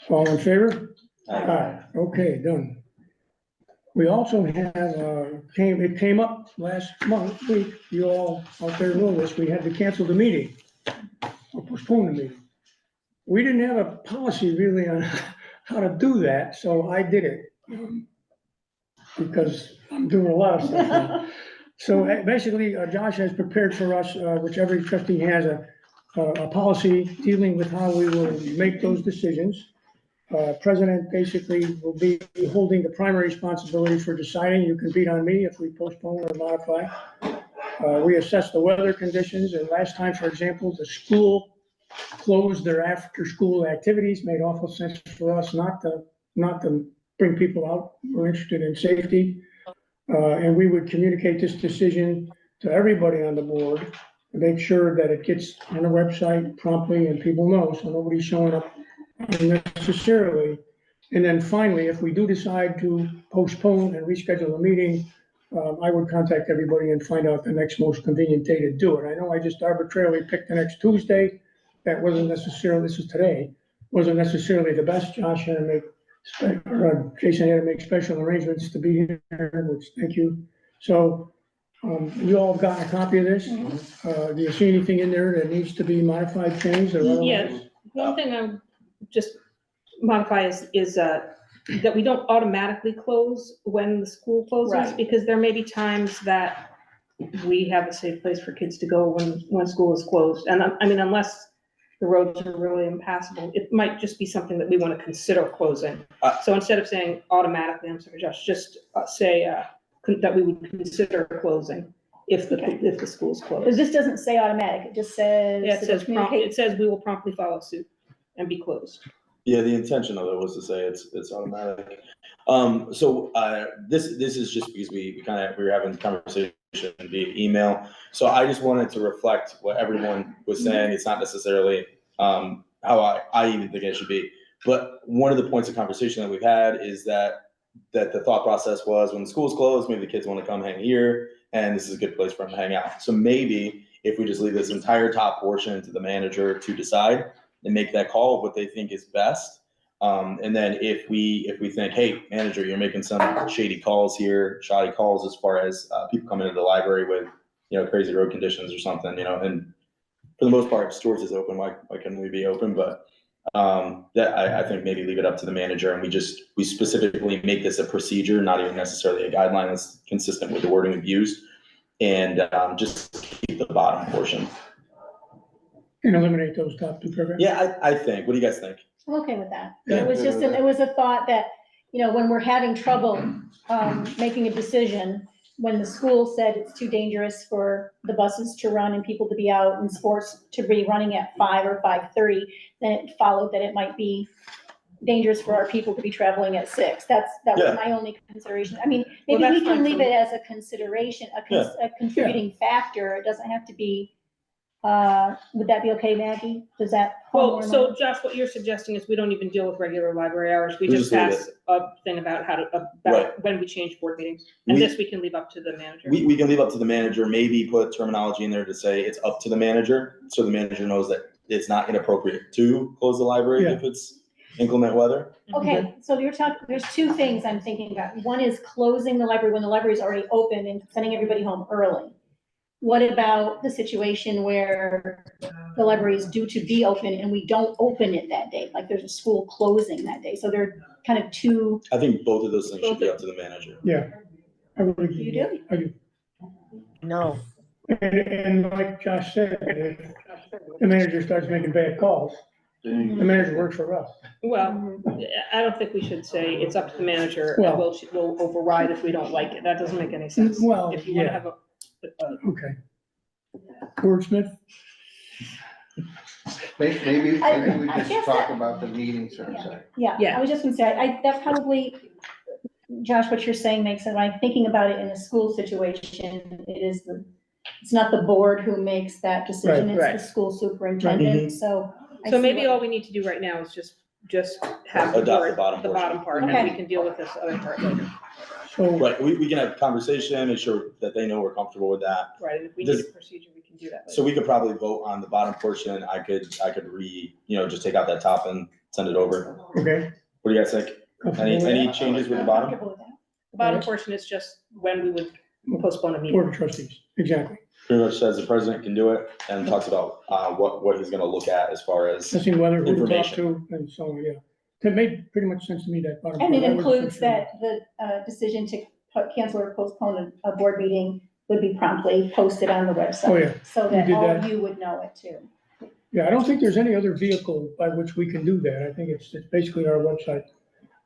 All in favor? Aye. Okay, done. We also have, it came up last week, you all out there know this, we had to cancel the meeting, or postpone the meeting. We didn't have a policy really on how to do that, so I did it. Because I'm doing a lot of stuff now. So basically, Josh has prepared for us, which every trustee has a policy dealing with how we will make those decisions. President basically will be holding the primary responsibility for deciding. You can beat on me if we postpone or modify. We assess the weather conditions, and last time, for example, the school closed their after-school activities, made awful sense for us not to bring people out. We're interested in safety. And we would communicate this decision to everybody on the board to make sure that it gets on the website promptly and people know, so nobody's showing up unnecessarily. And then finally, if we do decide to postpone and reschedule a meeting, I would contact everybody and find out the next most convenient day to do it. I know I just arbitrarily picked the next Tuesday. That wasn't necessarily, this is today, wasn't necessarily the best. Josh had to make, Jason had to make special arrangements to be here, which, thank you. So you all have gotten a copy of this. Do you see anything in there that needs to be modified, changed, or otherwise? Yeah, one thing I would just modify is that we don't automatically close when the school closes, Right. because there may be times that we have a safe place for kids to go when school is closed. And I mean, unless the roads are really impassable, it might just be something that we want to consider closing. So instead of saying automatically, I'm sorry, Josh, just say that we would consider closing if the school's Because closed. this doesn't say automatic, it just says. Yeah, it communicate. says we will promptly follow suit and be closed. Yeah, the intention of it was to say it's automatic. So this is just because we were having conversation via email. So I just wanted to reflect what everyone was saying. It's not necessarily how I even think it should be. But one of the points of conversation that we've had is that the thought process was when the school's closed, maybe the kids want to come hang here, and this is a good place for them to hang out. So maybe if we just leave this entire top portion to the manager to decide and make that call of what they think is best. And then if we think, hey, manager, you're making some shady calls here, shoddy calls as far as people coming into the library with, crazy road conditions or something, and for the most part, Stewart's is open. Why couldn't we be open? But that I think maybe leave it up to the manager, and we specifically make this a procedure, not even necessarily a guideline that's consistent with the wording we've used, and just keep the bottom portion. And eliminate those top two paragraphs? Yeah, I think. What do you guys think? I'm okay with that. Yeah. It was just, it was a thought that, when we're having trouble making a decision, when the school said it's too dangerous for the buses to run and people to be out and sports to be running at 5 or 5:30, then it followed that it might be dangerous for our people to be traveling at 6. That was my only consideration. I mean, maybe Well, we that's can fine leave for it as a consideration, a contributing factor. It doesn't have to be, would that be okay, Maggie? Does that? Well, so Josh, what you're suggesting is we don't even deal with regular library hours. We just leave pass a thing about when we change board meetings. And this we can leave up to the manager. We can leave up to the manager, maybe put terminology in there to say it's up to the manager, so the manager knows that it's not inappropriate to close the library if it's inclement weather. Okay, so there's two things I'm thinking about. One is closing the library when the library is already open and sending everybody home early. what about the situation where the library is due to be open and we don't open it that day? Like there's a school closing that day, so they're kind of two. I think both of those things should be up to the manager. Yeah. I really You do? I do. No. And like Josh said, if the manager starts making bad calls, the manager works for us. Well, I don't think we should say it's up to the manager, and Well- we'll override if we don't like it. That doesn't make any sense. Well, If you wanna yeah. have a, Okay. Wordsmith? Maybe we I just guess talk that- about the meetings or something. Yeah, Yeah. I was just gonna say, that probably, Josh, what you're saying makes sense. When I'm thinking about it in a school situation, it's not the board who makes that decision, Right. it's the school superintendent, so. I so see maybe what- all we need to do right now is just have Adopt the the bottom portion. part, and Okay. we can deal with this other part later. So, Right, we can have a conversation, make sure that they know we're comfortable with that. Right, and if we Does- need a procedure, we can do that So later. we could probably vote on the bottom portion. I could just take out that top and send it over. okay. What do you guys think? Any changes with the bottom? Comfortable with that. The bottom portion is just when we would postpone a meeting. Board of trustees, exactly. Pretty much says the president can do it and talks about, what he's gonna look at as far as, Assessing whether who to talk Information. to and so on, yeah. That made pretty much sense to me, that bottom. And it part. I wasn't includes so sure. that the decision to cancel or postpone a board meeting would be promptly posted on the website. Oh, yeah. So We that did all of that. you would know it too. Yeah, I don't think there's any other vehicle by which we can do that. I think it's basically our website.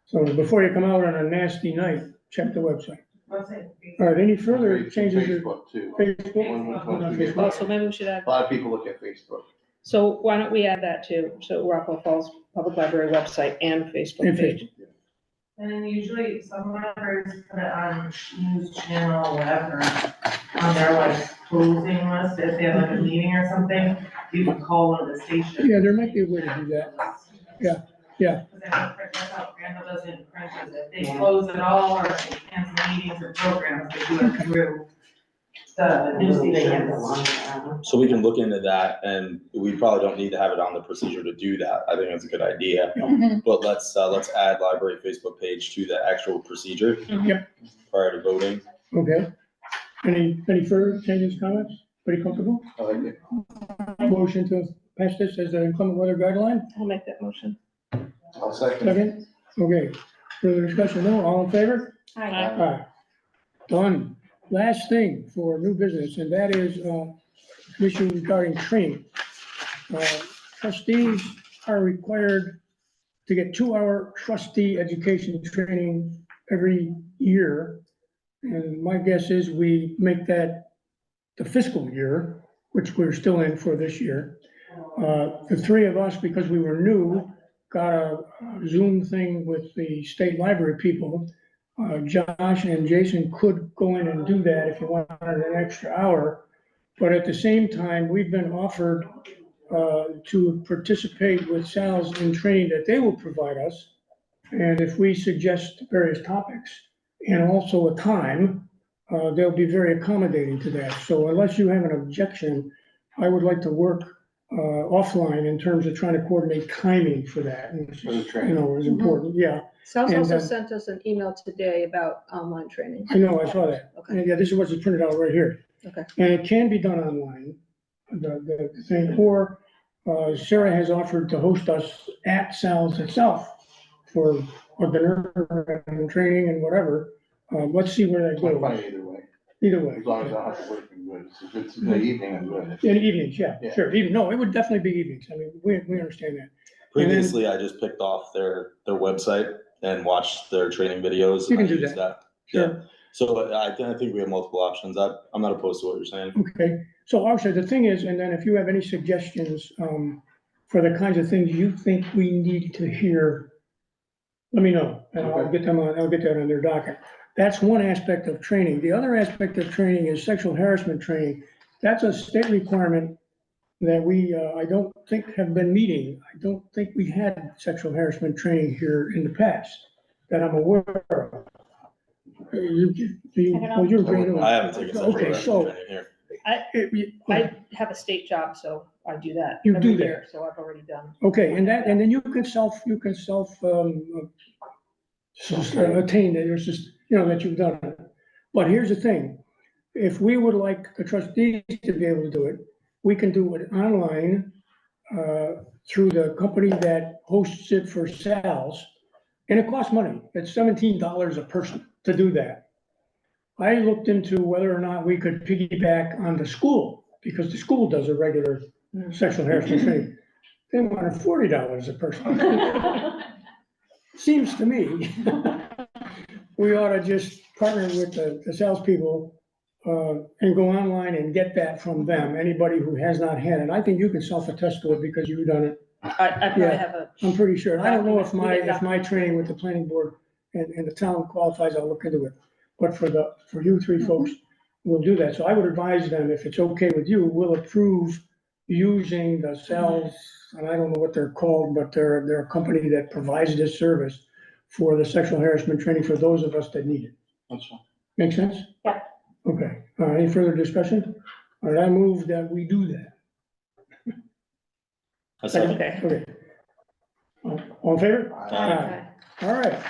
So before you come out on a nasty night, check the website. What's it? All right, any further changes? or- Facebook too. Facebook? Once we get- Oh, so maybe we should add, A lot of people look at Facebook. so why don't we add that too? So Rockwell Falls Public Library website and Facebook And page. And then usually some libraries put it on news channel, whatever, on their like closing list, if they have like a meeting or something, you can call one of the stations. Yeah, there might be a way to do that. Yeah. Because I know that's how Crandall does it in Princeton, if they close it all or they cancel meetings or programs, they do it through the news stations. so we can look into that, and we probably don't need to have it on the procedure to do that. I think that's a good idea. Mhm. But let's add library Facebook page to the actual procedure. Yep. Prior to voting. Okay. Any further changes, comments? Pretty comfortable? I like it. Motion to pass this as an inclement weather guideline? I'll make that motion. I'll second. Second? Okay. Further discussion? No, all in favor? Hi. Aye. Done. Last thing for new business, and that is, issue regarding training. Trustees are required to get 2-hour trustee education training every year. And my guess is we make that the fiscal year, which we're still in for this year. The three of us, because we were new, got a Zoom thing with the state library people. Josh and Jason could go in and do that if you wanted an extra hour. But at the same time, we've been offered to participate with Sal's in training that they will provide us. And if we suggest various topics and also a time, they'll be very accommodating to that. So unless you have an objection, I would like to work offline in terms of trying to coordinate timing for that. Which For the is, training. is important, yeah. Sal's And, also um, sent us an email today about online training. I know, I saw that. Okay. And yeah, this is what's printed out right here. Okay. And it can be done online, the thing, or Sarah has offered to host us at Sal's itself for dinner and training and whatever. Let's see where that I'm goes. fine either way, Either way. as long as I don't have to work, I'm good. If it's in the evening, I'm good. In evenings, yeah, Yeah. sure. Even, no, it would definitely be evenings. I mean, we understand that. And then- Previously, I just picked off their website and watched their training videos. You can I do used that. Yeah, Sure. so I think we have multiple options. I'm not opposed to what you're saying. Okay, so actually, the thing is, and then if you have any suggestions for the kinds of things you think we need to hear, let me know, and I'll get that on their docket. That's one aspect of training. The other aspect of training is sexual harassment training. That's a state requirement that we, I don't think have been meeting. I don't think we had sexual harassment training here in the past that I'm aware of. Well, you're brand new. I haven't taken sexual Okay, harassment so. training here. I have a state job, so I do that. You every do that. year, So I've already done. Okay, and then you can attain that, it's just, that you've done it. But here's the thing, if we would like the trustees to be able to do it, we can do it online through the company that hosts it for Sal's. And it costs money. It's $17 a person to do that. I looked into whether or not we could piggyback on the school, because the school does a regular sexual harassment training. They wanted $40 a person. Seems to me, we ought to just partner with the salespeople and go online and get that from them, anybody who has not had it. I think you can self-attest to it because you've done it. I probably Yeah. have a. I'm pretty sure. I don't know if my Document. training with the planning board and the town qualifies, I'll look into it. But for you three folks, we'll do that. So I would advise them, if it's okay with you, we'll approve using the cells, and I don't know what they're called, but they're a company that provides this service for the sexual harassment training for those of us that need it. That's fine. Make sense? Yeah. Okay. Any further discussion? All right, I move that we do that. A second. Okay. Okay. All in favor? Aye. All right.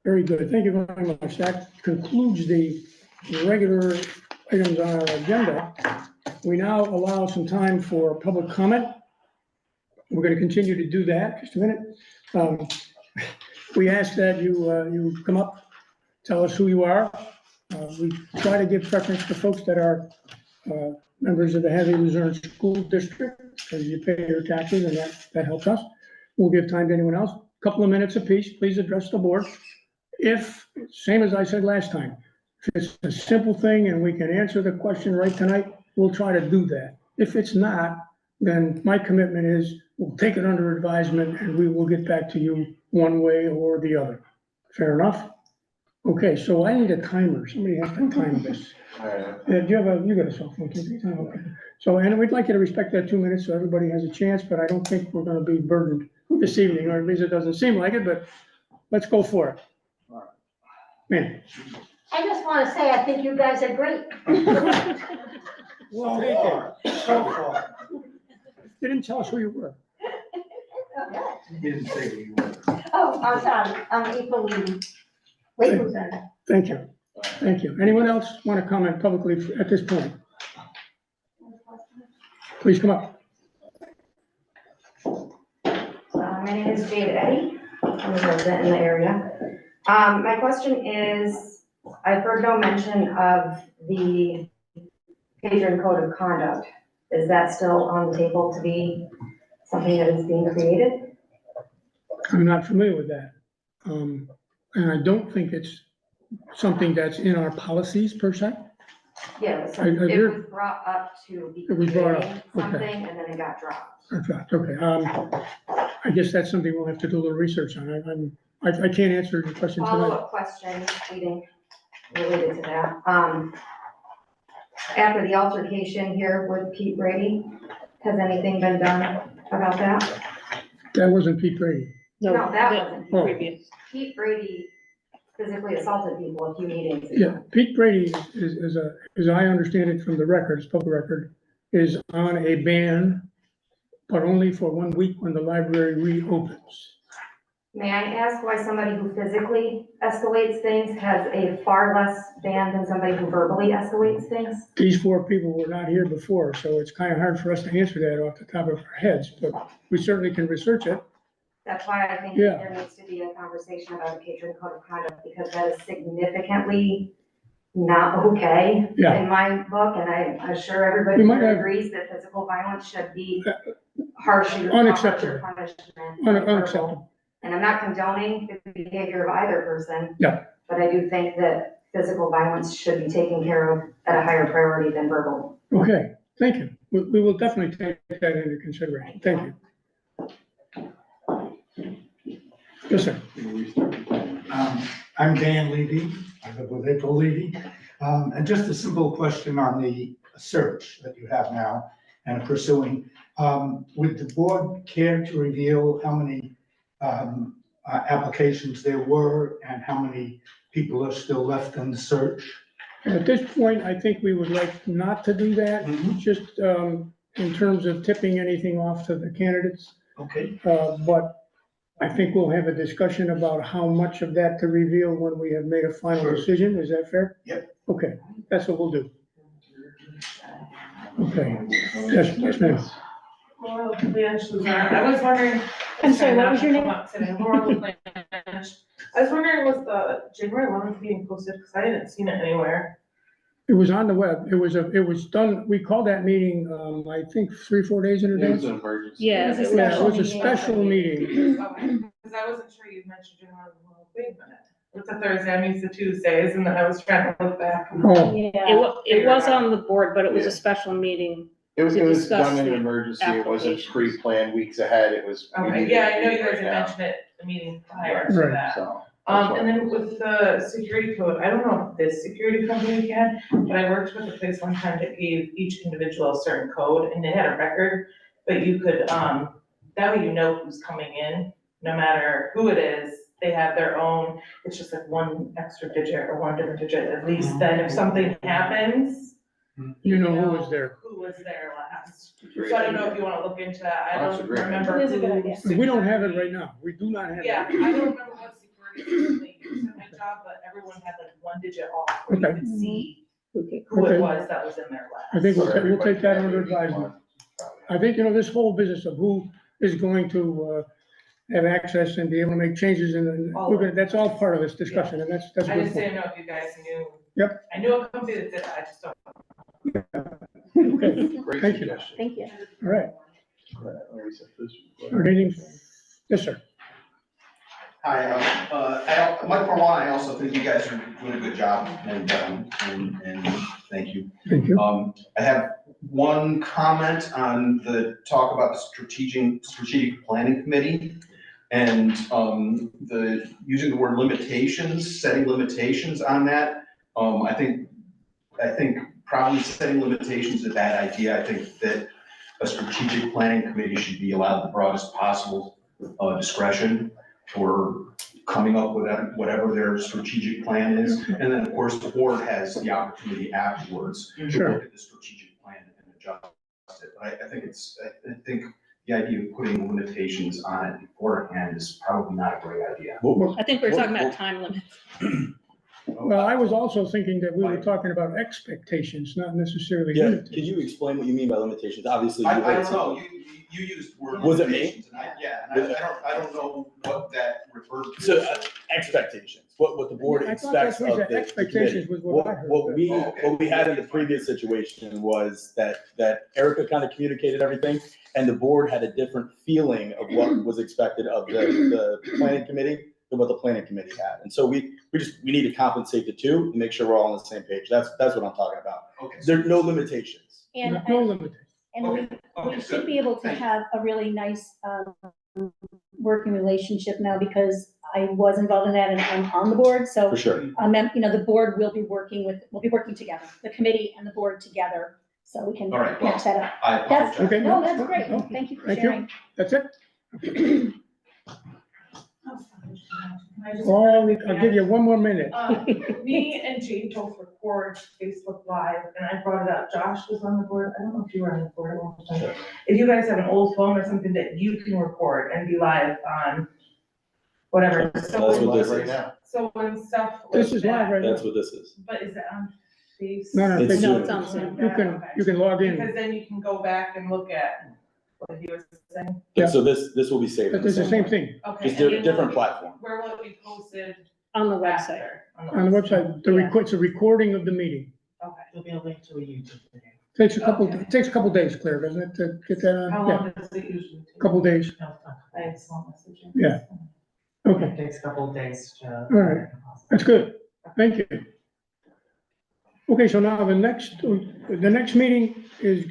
Very good. Thank you very much. That concludes the regular items on our agenda. We now allow some time for public comment. We're going to continue to do that. Just a minute. We ask that you come up, tell us who you are. We try to give preference to folks that are members of the Hadley Luzerne School District, because you pay your taxes and that helps us. We'll give time to anyone else. Couple of minutes apiece. Please address the board. If, same as I said last time, if it's a simple thing and we can answer the question right tonight, we'll try to do that. If it's not, then my commitment is we'll take it under advisement and we will get back to you one way or the other. Fair enough? Okay, so I need a timer. Somebody has to time this. All right. Do you got a cell phone? Okay. So, and we'd like you to respect that 2 minutes so everybody has a chance, but I don't think we're gonna be burdened this evening, or at least it doesn't seem like it, but let's go for it. Man. I just want to say, I think you guys are great. Well, take it. So far. They didn't tell us who you were. He didn't say what you were. Oh, I'm sorry, I'm equally late Lieutenant. Thank you. Thank you. Anyone else want to comment publicly at this point? Please come up. My name is Jade Eddy. I'm a resident in the area. My question is, I've heard no mention of the patron code of conduct. Is that still on the table to be something that is being created? I'm not familiar with that. And I don't think it's something that's in our policies per se. Yeah, so I it heard- was brought up to be It was brought up, creating okay. something and then it got dropped. In fact, okay, I guess that's something we'll have to do a little research on. I can't answer your question tonight. Follow-up question, leading, related to that. After the altercation here with Pete Brady, has anything been done about that? That wasn't Pete Brady. No, that the wasn't. Oh. Previous. Pete Brady physically assaulted people a few meetings ago. Yeah, Pete Brady is as I understand it from the records, public record, is on a ban, but only for 1 week when the library reopens. May I ask why somebody who physically escalates things has a far less ban than somebody who verbally escalates things? These 4 people were not here before, so it's kind of hard for us to answer that off the top of our heads, but we certainly can research it. That's why I think Yeah. there needs to be a conversation about a patron code of conduct, because that is significantly not okay Yeah. in my book, and I'm sure everybody We might here have- agrees that physical violence should be harsher. Unacceptable. Punishment. than verbal. Unacceptable. And I'm not condoning the behavior of either person. Yeah. But I do think that physical violence should be taken care of at a higher priority than verbal. Okay, thank you. We will definitely take that into consideration. Thank you. Yes, sir. I'm Dan Levy, I live with April Levy. And just a simple question on the search that you have now and are pursuing. Would the board care to reveal how many applications there were and how many people are still left in the search? At this point, I think we would like not to do that, just in terms of tipping anything off to the candidates. Okay. But I think we'll have a discussion about how much of that to reveal when we have made a final Sure. decision. Is that fair? Yep. Okay, that's what we'll do. Okay, yes, ma'am. Laura LaPlanche, Luzerne. I was wondering. I'm sorry, what was your name? Laura LaPlanche. I was wondering, was the January 11th meeting posted, because I hadn't seen it anywhere. It was on the web. It was done, we called that meeting, I think 3-4 days in It was advance. an emergency. Yeah, It was a Yeah, it special was a meeting. special meeting. Okay, because I wasn't sure you mentioned January, well, wait a minute. It's a Thursday, I'm used to Tuesdays, and then I was trying to look back. Oh, Yeah. It was on the board, but it was Yeah. a special meeting. It was To done discuss in an the emergency, it wasn't applications. pre-planned weeks ahead, it was. we Okay, needed yeah, to I know meet you guys right had now, mentioned it the meeting prior to Right. that. So. And then with the security code, I don't know if this security company can, but I worked with a place one time that gave each individual a certain code, and they had a record, but you could, that way you know who's coming in, no matter who it is, they have their own, it's just like one extra digit or one different digit, at least then if something happens, you know who was there. who was there last. Great So I don't know idea. if you wanna look into that, I That's a don't great remember idea. It is a good idea. who. We don't have it right now. We do not have it. Yeah, I don't remember what security system they used at my job, but everyone had like one digit off, where you Okay. could see Okay. who Okay. it was that was in there last. I think So we'll take everybody that can under have it. advisement. I think, this whole business of who is going to, have access and be able to make changes and we're gonna, that's all part of this discussion and that's a I good just point. didn't know if you guys knew. Yep. I knew a company that did it, I just don't. Okay, Great Thank you. suggestion. Thank you. all right. Let me set this before. Or anything? Yes, sir. Hi, Mike, for one, I also think you guys are doing a good job, and thank you. Thank you. I have one comment on the talk about the strategic planning committee, and, using the word limitations, setting limitations on that. I think probably setting limitations is a bad idea. I think that a strategic planning committee should be allowed the broadest possible, discretion for coming up with whatever their strategic plan is. And then, of course, the board has the opportunity afterwards to Sure. look at the strategic plan and adjust it. But I think the idea of putting limitations on it beforehand is probably not a great idea. I think we're talking about time limits. Well, I was also thinking that we were talking about expectations, not necessarily Yeah, limitations. can you explain what you mean by limitations? Obviously. I you don't had know, some- you used word Was it me? limitations, and I don't know what that referred to. So expectations, what the board I thought that's expects what of you said. the Expectations committee. was what I heard. What we had in the previous situation was that Erica kind of communicated everything, and the board had a different feeling of what was expected of the planning committee than what the planning committee had. And so we need to compensate the two and make sure we're all on the same page. That's what I'm talking about. Okay. There are no limitations. And, No limitations. and we should be able to have a really nice, working relationship now because I was involved in that and I'm on the board, so. For sure. The board will be working together, the committee and the board together, so we can All right, well, match that up. I That's, apologize. Okay. no, that's great, thank you for Thank you. sharing. That's it? I just- I'll give you one more minute. Me and Jade both record Facebook Live, and I brought it up, Josh was on the board, I don't know if you were on the board at one time. If you guys have an old phone or something that you can record and be live on whatever, That's so what when, this Right is. now. so when stuff. This like is live that- right now. That's what this is. But is it on Facebook? No, It's No, Zoom. it's on Zoom. You can log in. Because then you can go back and look at what he was saying. Yeah. So this will be saved. But it's the same thing Okay. Just and you will different be- platform. Where will it be posted? On the website. After? on the website. It's a recording of the meeting. Okay. There'll be a link to a YouTube video. Takes a couple days, Claire, doesn't it, to get that How on? Yeah, long does it usually take? couple days. I have small messages. Yeah. Okay, It takes a couple of days to. all right, that's good. Thank you. Okay, so now the next meeting is,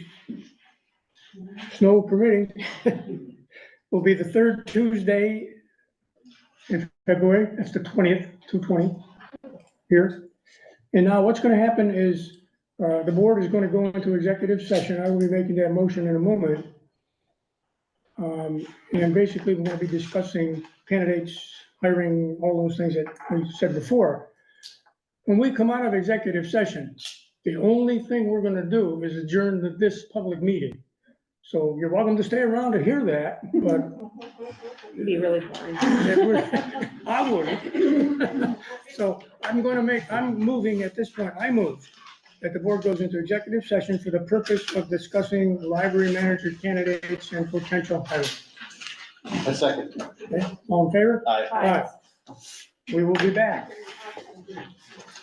snow permitting, will be the third Tuesday in February. That's the 20th, 2/20 here. And now what's gonna happen is, the board is gonna go into executive session. I will be making that motion in a moment. And basically, we're gonna be discussing candidates, hiring, all those things that we said before. When we come out of executive session, the only thing we're gonna do is adjourn this public meeting. So you're welcome to stay around to hear that, but It'd be really boring. I wouldn't. So I'm moving at this point, I move that the board goes into executive session for the purpose of discussing library manager candidates and potential hires. A second. Okay, all in favor? Aye. Aye. We will be back.